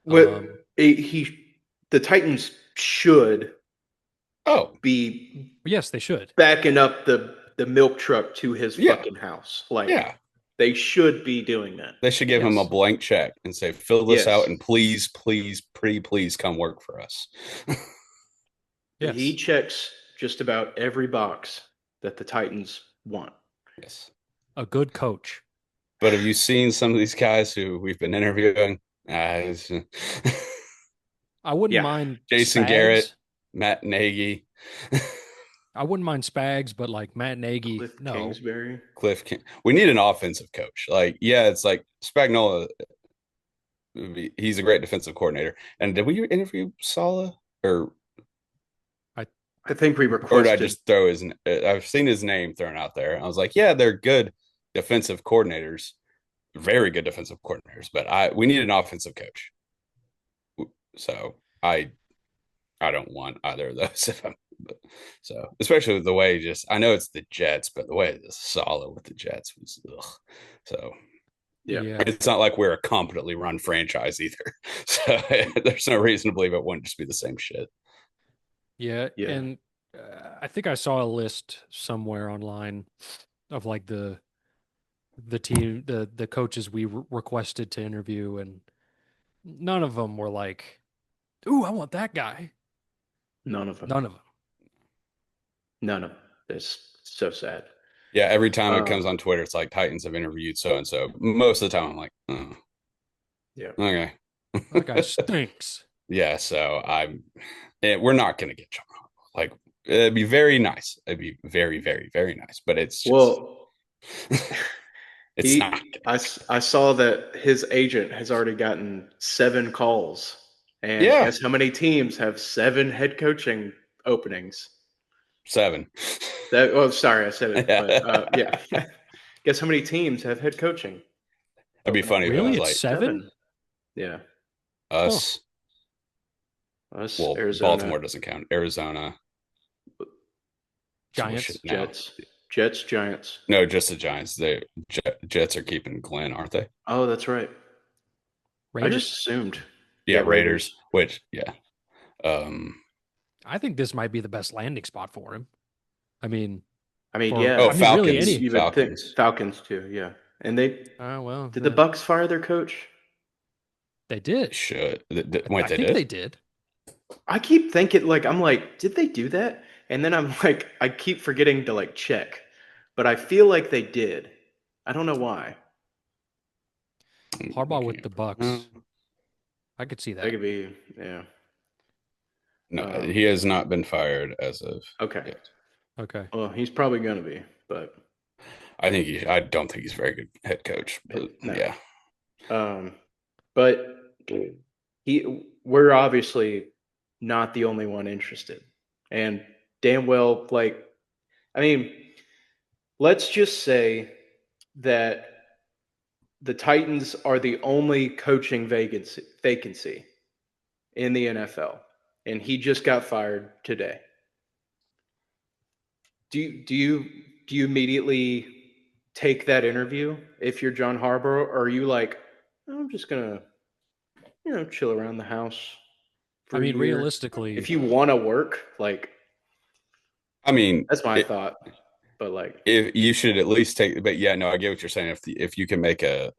What the Titans should Oh, be Yes, they should. backing up the milk truck to his yeah, fucking house. Like yeah. they should be doing that. They should give him a Yes. blank check and say, fill this Yes. out and please, please, pretty please come work for us. He Yes. checks just about every box that the Titans want. Yes. A good coach. But have you seen some of these guys who we've been interviewing? I wouldn't Yeah. mind Jason Garrett, Spags. Matt Nagy, I wouldn't mind Spags, but like Matt Nagy, Cliff no. Kingsbury. Cliff King. We need an offensive coach. Like, yeah, it's like Spagnuolo. He's a great defensive coordinator. And did we interview Sala or I I think we or did I requested. just throw his? I've seen his name thrown out there. I was like, yeah, they're good defensive coordinators, very good defensive coordinators. But we need an offensive coach. So I don't want either of those. If I'm so, especially with the way just I know it's the Jets, but the way this solid with the Jets was ugh. So Yeah. yeah. it's not like we're a competently run franchise either. So there's no reason to believe it wouldn't just be the same shit. Yeah, Yeah. and I think I saw a list somewhere online of like the team the coaches we requested to interview, and none of them were like, "Ooh, I want that guy." None of them. None of them. None of them. It's so sad. Yeah, every time it comes Um, on Twitter, it's like Titans have interviewed so and so. Most of the time, I'm like, oh, yeah. okay, That guy stinks. yeah. So we're not gonna get John Harbaugh. Like, it'd be very nice. It'd be very, very, very nice. But it's just, Well, it's not. I saw that his agent has already gotten 7 calls. And Yeah, guess how many teams have 7 head coaching openings? 7. Sorry, I said it, but Yeah. yeah. Guess how many teams have head coaching It'd be funny if it Really? was It's like 7? 7. Yeah. Huh. us. Us, Well, Arizona, Baltimore doesn't count. Arizona. Someone should Giants. know. Jets, Giants. No, just the Giants. The Jets are keeping Glenn, aren't they? Oh, that's right. I just Raiders? assumed. Yeah, Yeah, Raiders. Which, yeah. Um. I think this might be the best landing spot for him. I mean, I mean, for Oh, yeah, I mean really Falcons. any you would think Falcons. Falcons too. Yeah, and well, did the Bucks fire their coach? they did. Should. I Wait, they think did? they did. I keep thinking I'm like, did they do that? And then I'm like, I keep forgetting to like check, but I feel like they did. I don't know why. Harbaugh Looking with at the uh, Bucks. I could see That that. could be, yeah. no, Um, he has not been fired as of okay. yet. Okay. Well, he's probably gonna be, but I don't think he's a very good head coach. But no. yeah. Um, but we're obviously not the only one interested, and damn well, like, I mean, let's just say that the Titans are the only coaching vacancy in the NFL, and he just got fired today. Do you immediately take that interview if you're John Harbaugh, or are you like, I'm just gonna chill around the house I for a mean, year? realistically, If you want to work, like I mean, that's my thought. But like, if you should at least take, but yeah, no, I get what you're saying. If you can make a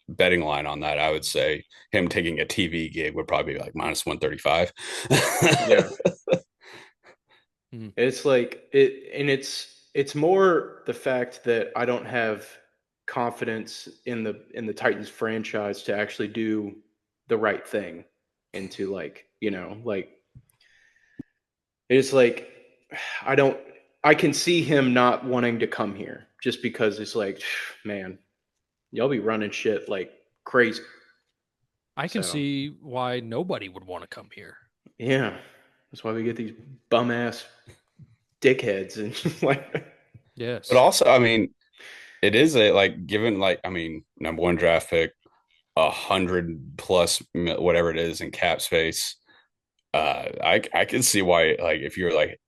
betting line on that, I would say him taking a TV gig would probably be like minus 135. yeah, hmm, it's like it, and it's more the fact that I don't have confidence in the Titans franchise to actually do the right thing and to like it's like I don't I can see him not wanting to come here just because it's like, man, y'all be running shit like crazy. I can So see why nobody would want to come here. yeah, that's why we get these bum ass dickheads and like But Yes. also, I mean, it is a like given like I mean, number one draft pick, 100 plus whatever it is in cap space. I can see why like if you're like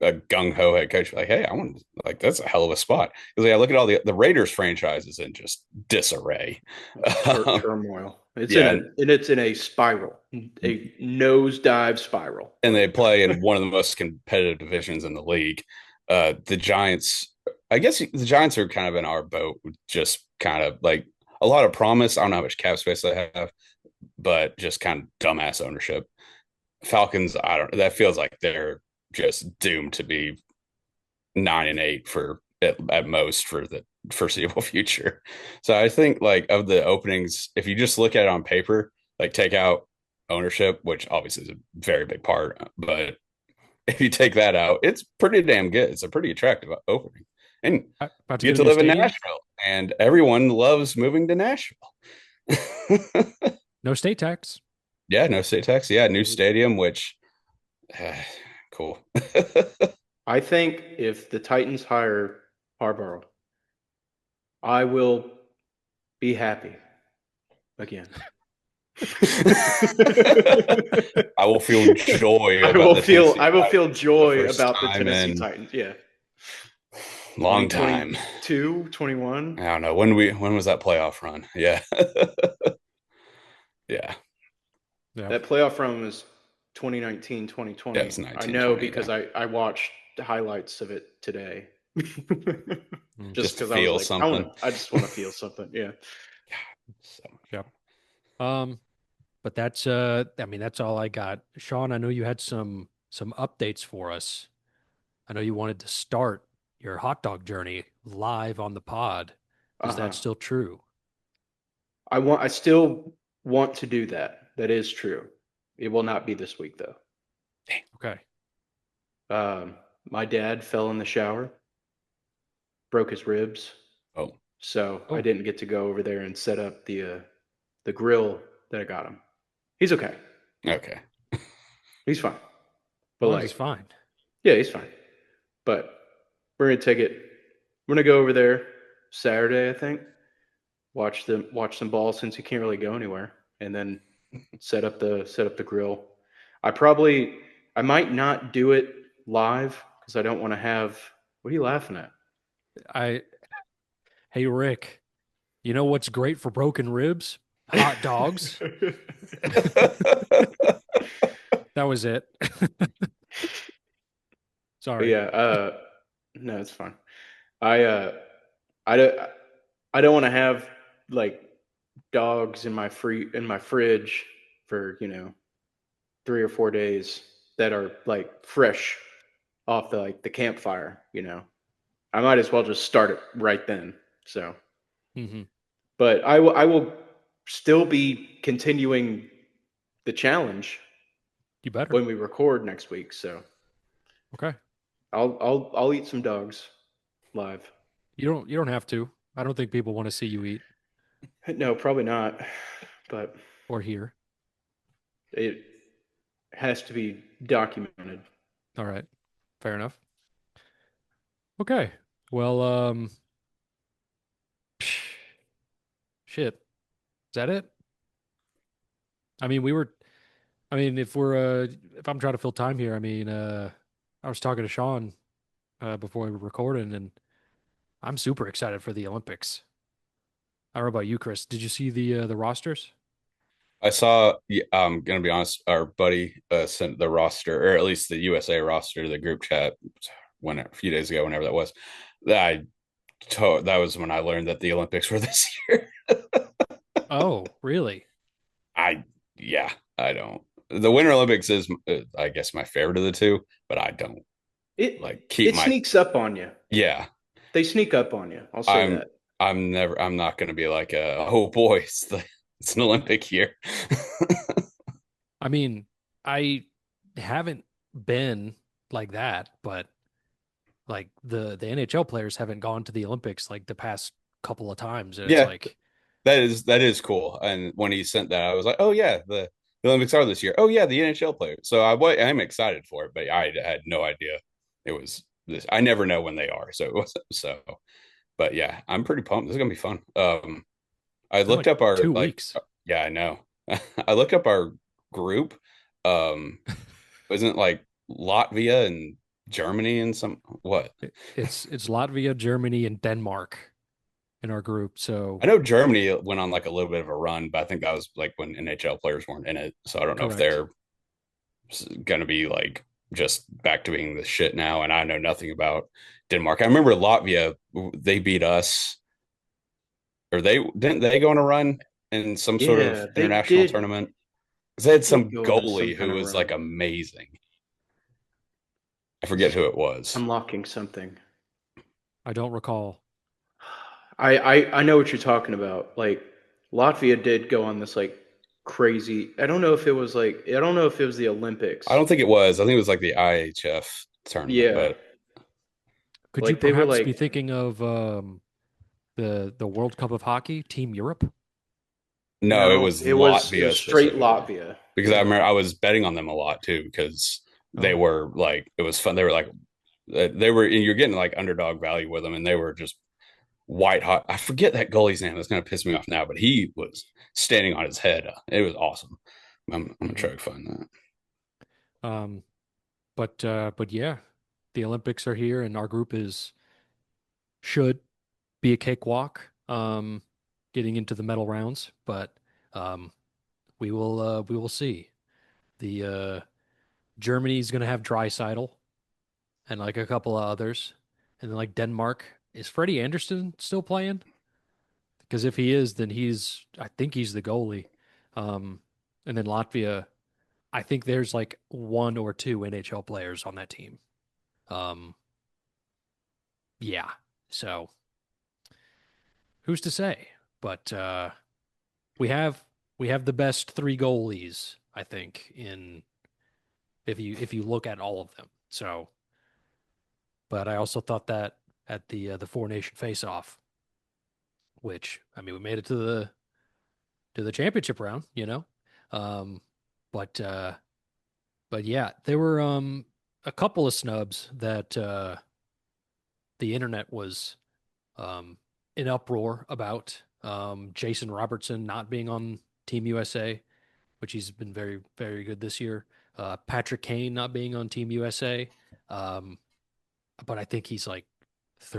a gung ho head coach, like hey, I want like that's a hell of a spot because yeah, look at all the Raiders franchises in just disarray. turmoil. It's Yeah, it's in a spiral, a nosedive spiral. and they Like play in one of the most competitive divisions in the league. The Giants, I guess the Giants are kind of in our boat, just kind of like a lot of promise. I don't know how much cap space they have, but just kind of dumbass ownership. Falcons, I don't. That feels like they're just doomed to be 9-8 for at most for the foreseeable future. So I think like of the openings, if you just look at it on paper, like take out ownership, which obviously is a very big part, but if you take that out, it's pretty damn good. It's a pretty attractive opening. And About to you get get a to new live in stadium? Nashville, and everyone loves moving to Nashville. No state tax. Yeah, no state tax. Yeah, new stadium, which cool. I think if the Titans hire Harbaugh, I will be happy again. I will feel joy about the Tennessee I will feel Titans for the joy first about the time Tennessee in Titans. Yeah. long time. 2022, 21. I don't know when was that playoff run? Yeah. Yeah. Yeah. That playoff run was 2019, Yeah, 2020. it's I 19 know 20. because Yeah. I watched the highlights of it today. Mm. Just Just to because I was feel like, something. I just want to feel something. Yeah. God, so Yeah. Um, but that's I mean that's all I got. Sean, I know you had some updates for us. I know you wanted to start your hot dog journey live on the pod. Is that Uh-huh. still true? I still want to do that. That is true. It will not be this week though. Okay. My dad fell in the shower, broke his ribs, oh, so I Oh, didn't get to go over there and set up the grill that I got him. He's okay. okay. He's fine. as But long as he's like, fine. yeah, he's fine. But we're gonna take it. We're gonna go over there Saturday, I think. Watch some ball since you can't really go anywhere, and then set up the grill. I might not do it live because I don't want to have. What are you laughing at? I Hey Rick, you know what's great for broken ribs? Hot dogs. That was it. But Sorry. yeah, no, it's fine. I uh, I don't I don't want to have like dogs in my fridge for 3 or 4 days that are like fresh off the campfire. I might as well just start it right then. So, Hmm. but I will still be continuing the challenge You better. when we record next week. So Okay. I'll eat some dogs live. You don't have to. I don't think people want to see you eat No, probably not, but or hear. it has to be documented. All right. Fair enough. Okay. Well, shit. Is that it? I mean, if I'm trying to fill time here, I mean, I was talking to Sean before we were recording, and I'm super excited for the Olympics. I don't know about you, Chris. Did you see the rosters? I saw, yeah, I'm gonna be honest, our buddy sent the roster, or at least the USA roster to the group chat a few days ago, whenever that was. That that was when I learned that the Olympics were this year. Oh, really? I yeah, I don't. The Winter Olympics is, I guess, my favorite of the two, but I don't It like keep it my sneaks up on you. yeah. They sneak up on you. I'll say I'm that. I'm not going to be like, oh boy, it's an Olympic year. I mean, I haven't been like that, but like the NHL players haven't gone to the Olympics like the past couple of times, and it's Yeah, like that is cool. And when he sent that, I was like, oh yeah, the Olympics are this year. Oh yeah, the NHL players. So I'm excited for it, but I had no idea it was this. I never know when they are. So it was so. But yeah, I'm pretty pumped. This is gonna be fun. I it's in looked like up our 2 weeks. yeah, I know. I looked up our group. Um, wasn't like Latvia and Germany and some what? It's Latvia, Germany, and Denmark in our group. I So know Germany went on like a little bit of a run, but I think that was like when NHL players weren't in it. So I don't know if correct. they're going to be like just back to being the shit now. And I know nothing about Denmark. I remember Latvia, they beat us, or they go on a run in some sort of Yeah, they international did. tournament? Because they had Did some go on some goalie kind who of was like run. amazing. I forget who it was. Unlocking something. I don't recall. I know what you're talking about. Like Latvia did go on this like crazy. I don't know if it was like I don't know if it was the I Olympics. don't think it was. I think it was like the IHF tournament, Yeah, but Could you like they were perhaps be like thinking of the World Cup of Hockey, Team Europe? no, it no, was it was Latvia straight specifically. Latvia. Because I Yeah, remember I was betting on them a lot too because they Oh, were like it was fun. They were like they were you're getting like underdog value with them, and they were just white hot. I forget that goalie's name. That's gonna piss me off now, but he was standing on his head. It was awesome. I'm gonna hmm try to find that. um, but yeah, the Olympics are here, and our group is should be a cakewalk. Getting into the medal rounds, but um, we will see. The Germany's gonna have Dreisaitl and like a couple of others, and then like Denmark, is Freddie Anderson still playing? Because if he is, then I think he's the goalie. Um, and then Latvia, I think there's like one or two NHL players on that team. Um, yeah. So who's to say? But we have we have the best three goalies, I think, in if you look at all of them. So, but I also thought that at the Four Nation Face Off, which I mean, we made it to the championship round, you know. Um, but yeah, there were a couple of snubs that the internet was um in uproar about. Jason Robertson not being on Team USA, which he's been very, very good this year. Patrick Kane not being on Team USA. Um, but I think he's like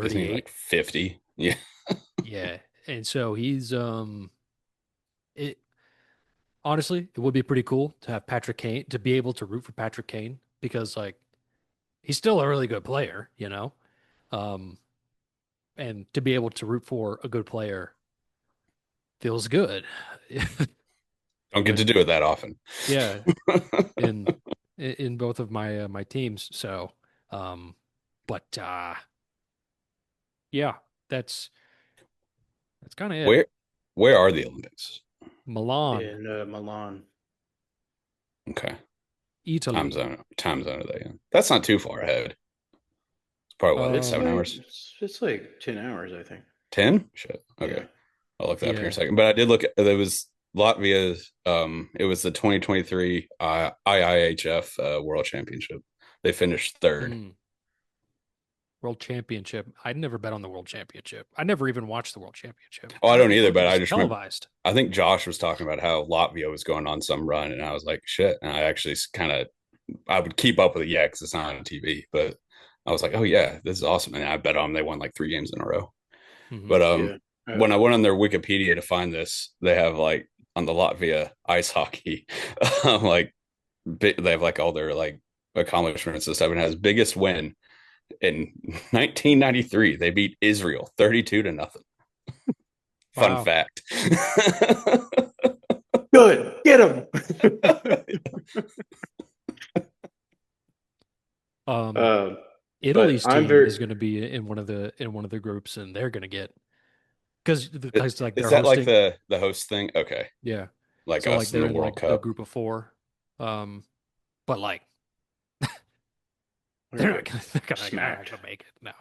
Isn't he 38. like 50? Yeah. Yeah. And so he's it honestly, it would be pretty cool to have Patrick Kane to be able to root for Patrick Kane because like he's still a really good player, you know. Um, and to be able to root for a good player feels good. Don't get But to do it that often. yeah, in in both of my teams. So, um, but yeah, that's that's kind of it. where where are the Olympics? Milan, in Milan. Okay. Italy. Time zone are they in? That's not too far ahead. It's probably what, It's seven Um, like hours? it's like 10 hours, I think. 10? Shit. Okay. Yeah. I'll look that up here in a yeah. second. But I did look at there was Latvia's it was the 2023 IIHF World Championship. They finished third. Mm, World Championship. I'd never bet on the World Championship. I never even watched the World Championship. Oh, I I don't don't even either, think it but I was just remember televised. I think Josh was talking about how Latvia was going on some run, and I was like, shit. And I actually kind of I would keep up with it, yeah, because it's not on TV. But I was like, oh yeah, this is awesome. And I bet on them. They won like 3 games in a row. Hmm But Yeah. when I went on their Wikipedia to find this, they have like on the Latvia ice hockey, like they have like all their like accomplishments and stuff, and has biggest win in 1993. They beat Israel 32 to nothing. Fun Wow. fact. Good. Get him. Um, But Italy's I'm team very is going to be in one of the groups, and they're going to get because like Is they're that like hosting. the host thing? Okay, Yeah. like So like us in they're the in World like the Cup. group of four. But like We're they're gonna not get gonna they're not smacked. gonna make it. No,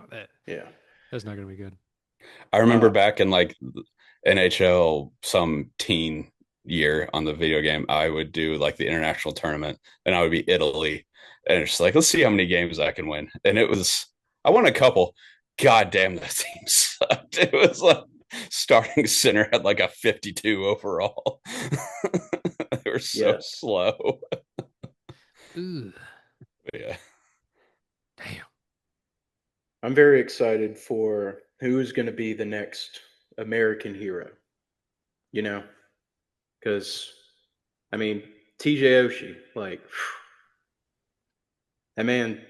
Yeah. that's not gonna be good. I remember Uh, back in like NHL some teen year on the video game, I would do like the international tournament and I would be Italy. And it's like, let's see how many games I can win. And I won a couple. God damn, that team sucked. It was like starting center had like a 52 overall. They were so yeah. slow. Ugh, But yeah. damn. I'm very excited for who is going to be the next American hero, you know? Because, I mean, TJ Oshie, like, that man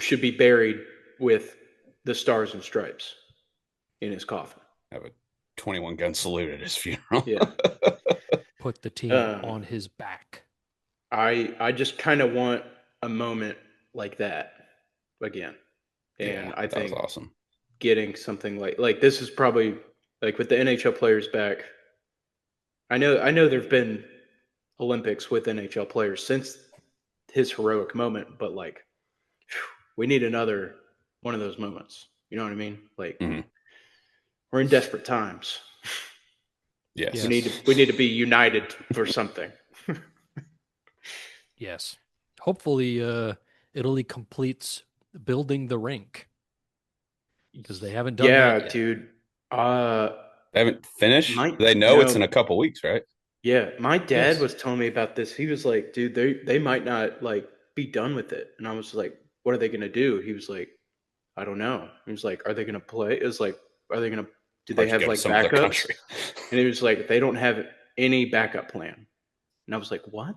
should be buried with the stars and stripes in his coffin. Have a 21 gun salute at his funeral. Yeah. Put the team Um, on his back. I just kind of want a moment like that again. Yeah, And I that was think awesome. getting something like this is probably like with the NHL players back. I know there've been Olympics with NHL players since his heroic moment, but like we need another one of those moments. You know what I mean? Like Mhm. we're in desperate times. Yes. We Yes. need to be united for something. Yes. Hopefully Italy completes building the rink because they haven't done Yeah, that yet. dude. Uh They haven't finished. my They know it's in no, a couple weeks, right? yeah, my dad Yes. was telling me about this. He was like, dude, they might not like be done with it. And I was like, what are they gonna do? He was like, I don't know. He was like, are they gonna play? It was like, are they gonna do they Hard to have go to like some other backups? country. And he was like, they don't have any backup plan. And I was like, what?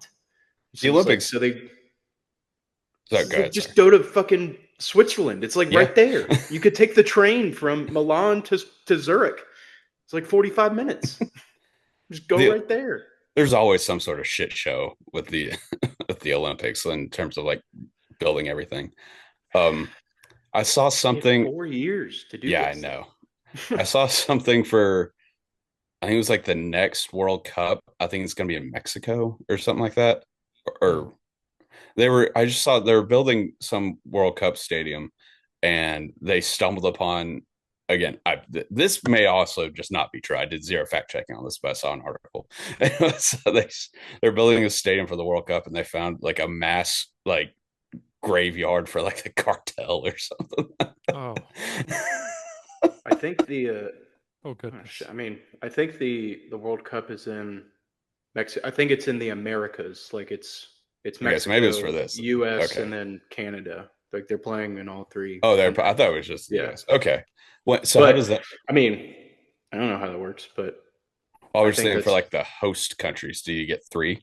The So he's like, Olympics. so they So he's go like, ahead, just sorry. go to fucking Switzerland. It's like Yeah. right there. You could take the train from Milan to Zurich. It's like 45 minutes. Just go the right there. There's always some sort of shit show with the with the Olympics in terms of like building everything. Um, I saw They had something. 4 years to do Yeah, I this. know. I saw something for. I think it was like the next World Cup. I think it's going to be in Mexico or something like that. Oh, Or they were. I just saw they were building some World Cup stadium, and they stumbled upon. Again, this may also just not be true. I did zero fact checking on this, but I saw an article. So they're building a stadium for the World Cup, and they found like a mass like graveyard for like the cartel or something. oh, I think the oh oh, goodness. I mean, I think the World Cup is in Mexico. I think it's in the Americas. Like it's Okay, so maybe it's for Mexico, this. US, Okay. and then Canada. Like they're playing in all three Oh, there. I countries. thought it was just the Yeah. U.S. Okay. What? So how But does that? I mean, I don't know how that works, but I I was think saying for that's like the host countries, do you get three?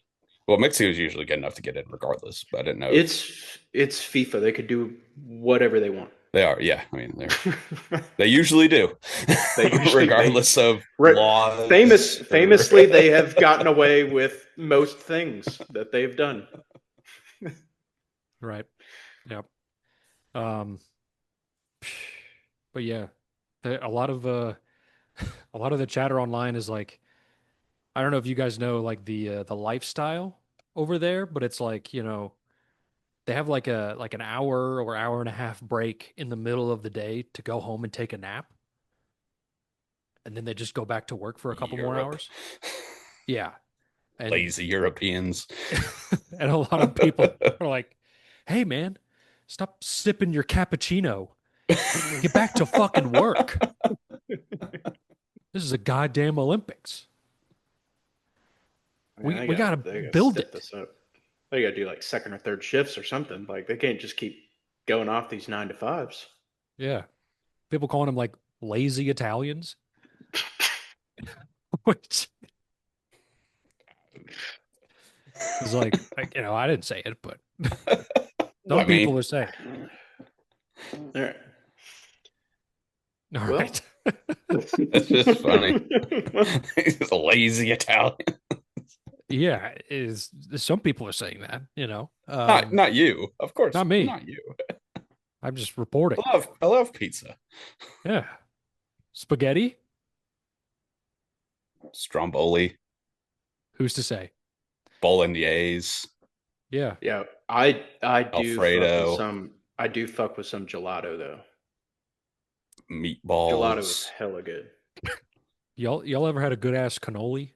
Well, Mexico is usually good enough to get in regardless, but I didn't know if it's FIFA. They could do whatever they want. they are. Yeah, I mean they usually do, They usually they regardless of re- laws. Or... famously they have gotten away with most things that they've done. Right. Yep. Um, but yeah, a lot of a lot of the chatter online is like, I don't know if you guys know like the lifestyle over there, but it's like, they have like an hour or hour and a half break in the middle of the day to go home and take a nap, and then they just go back to work for a couple more Europe, hours. Yeah. And lazy Europeans. and a lot of people are like, "Hey man, stop sipping your cappuccino. Get back to fucking work. This is a goddamn Olympics. I mean, We got to they got to build step it." this up. They got to do like second or third shifts or something. Like they can't just keep going off these 9 to 5s. Yeah. People calling them like lazy Italians, which is like, I didn't say it, but I some mean, people are saying. All right. All Well, right. it's just funny. He's a lazy Italian. Yeah, is some people are saying that, Not you, of course, not me. not you. I'm just reporting. I love pizza. Yeah. Spaghetti? Stromboli, Who's to say? bolognese, Yeah. Yeah, I do fuck with Alfredo, some. I do fuck with some gelato though. Gelato is meatballs. hella good. Y'all ever had a good ass cannoli?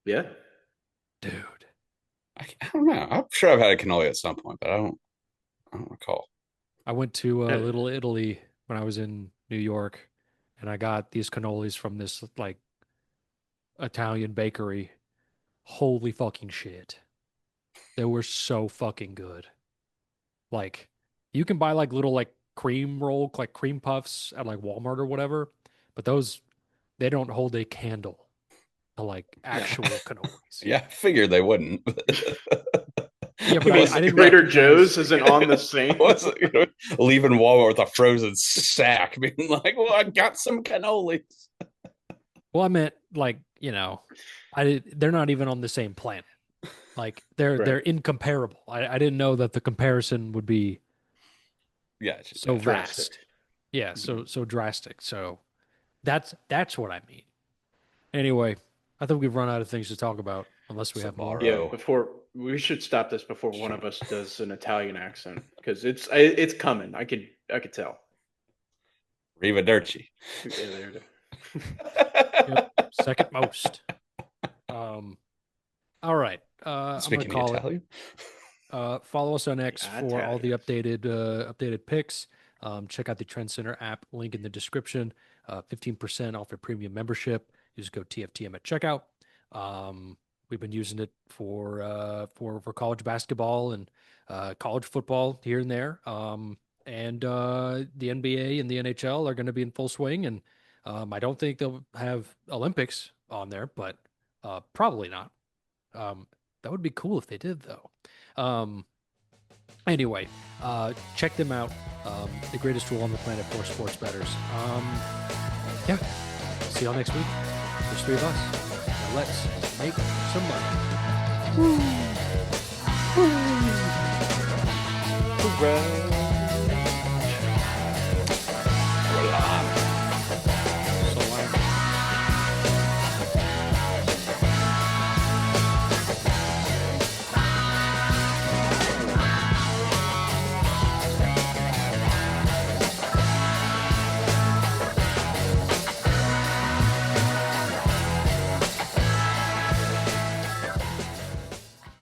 Yeah. Dude. I don't know. I'm sure I've had a cannoli at some point, but I don't recall. I went to Yeah. Little Italy when I was in New York, and I got these cannolis from this like Italian bakery. Holy fucking shit. They were so fucking good. Like you can buy like little like cream roll, like cream puffs at like Walmart or whatever, but those they don't hold a candle to like No. actual cannolis. Yeah, I figured they wouldn't. Yeah, but I I didn't Trader recognize- Joe's isn't on the I same. wasn't leaving Walmart with a frozen sack, being like, "Well, I got some cannolis." Well, I meant like, they're not even on the same planet. Like they're Right. incomparable. I didn't know that the comparison would be Yeah, it's just so Drastic. vast. Yeah, so drastic. So that's what I mean. Anyway, I think we've run out of things to talk about unless we have more. Tomorrow. Yeah, before we should stop this before one of us does an Italian accent because it's coming. I could tell. Arrivederci. Yeah, there it is. Yep, second most. All right. I'm Speaking gonna call it. Italian, Follow us on X Yeah, for all the updated picks. Check out the Trend Center app, link in the description. 15% off a premium membership. You just go TFTM at checkout. We've been using it for college basketball and college football here and there. And the NBA and the NHL are going to be in full swing. And I don't think they'll have Olympics on there, but probably not. That would be cool if they did, though. Anyway, check them out. The greatest tool on the planet for sports bettors. Yeah. See y'all next week. There's 3 of us. Now let's make some money. Hooray.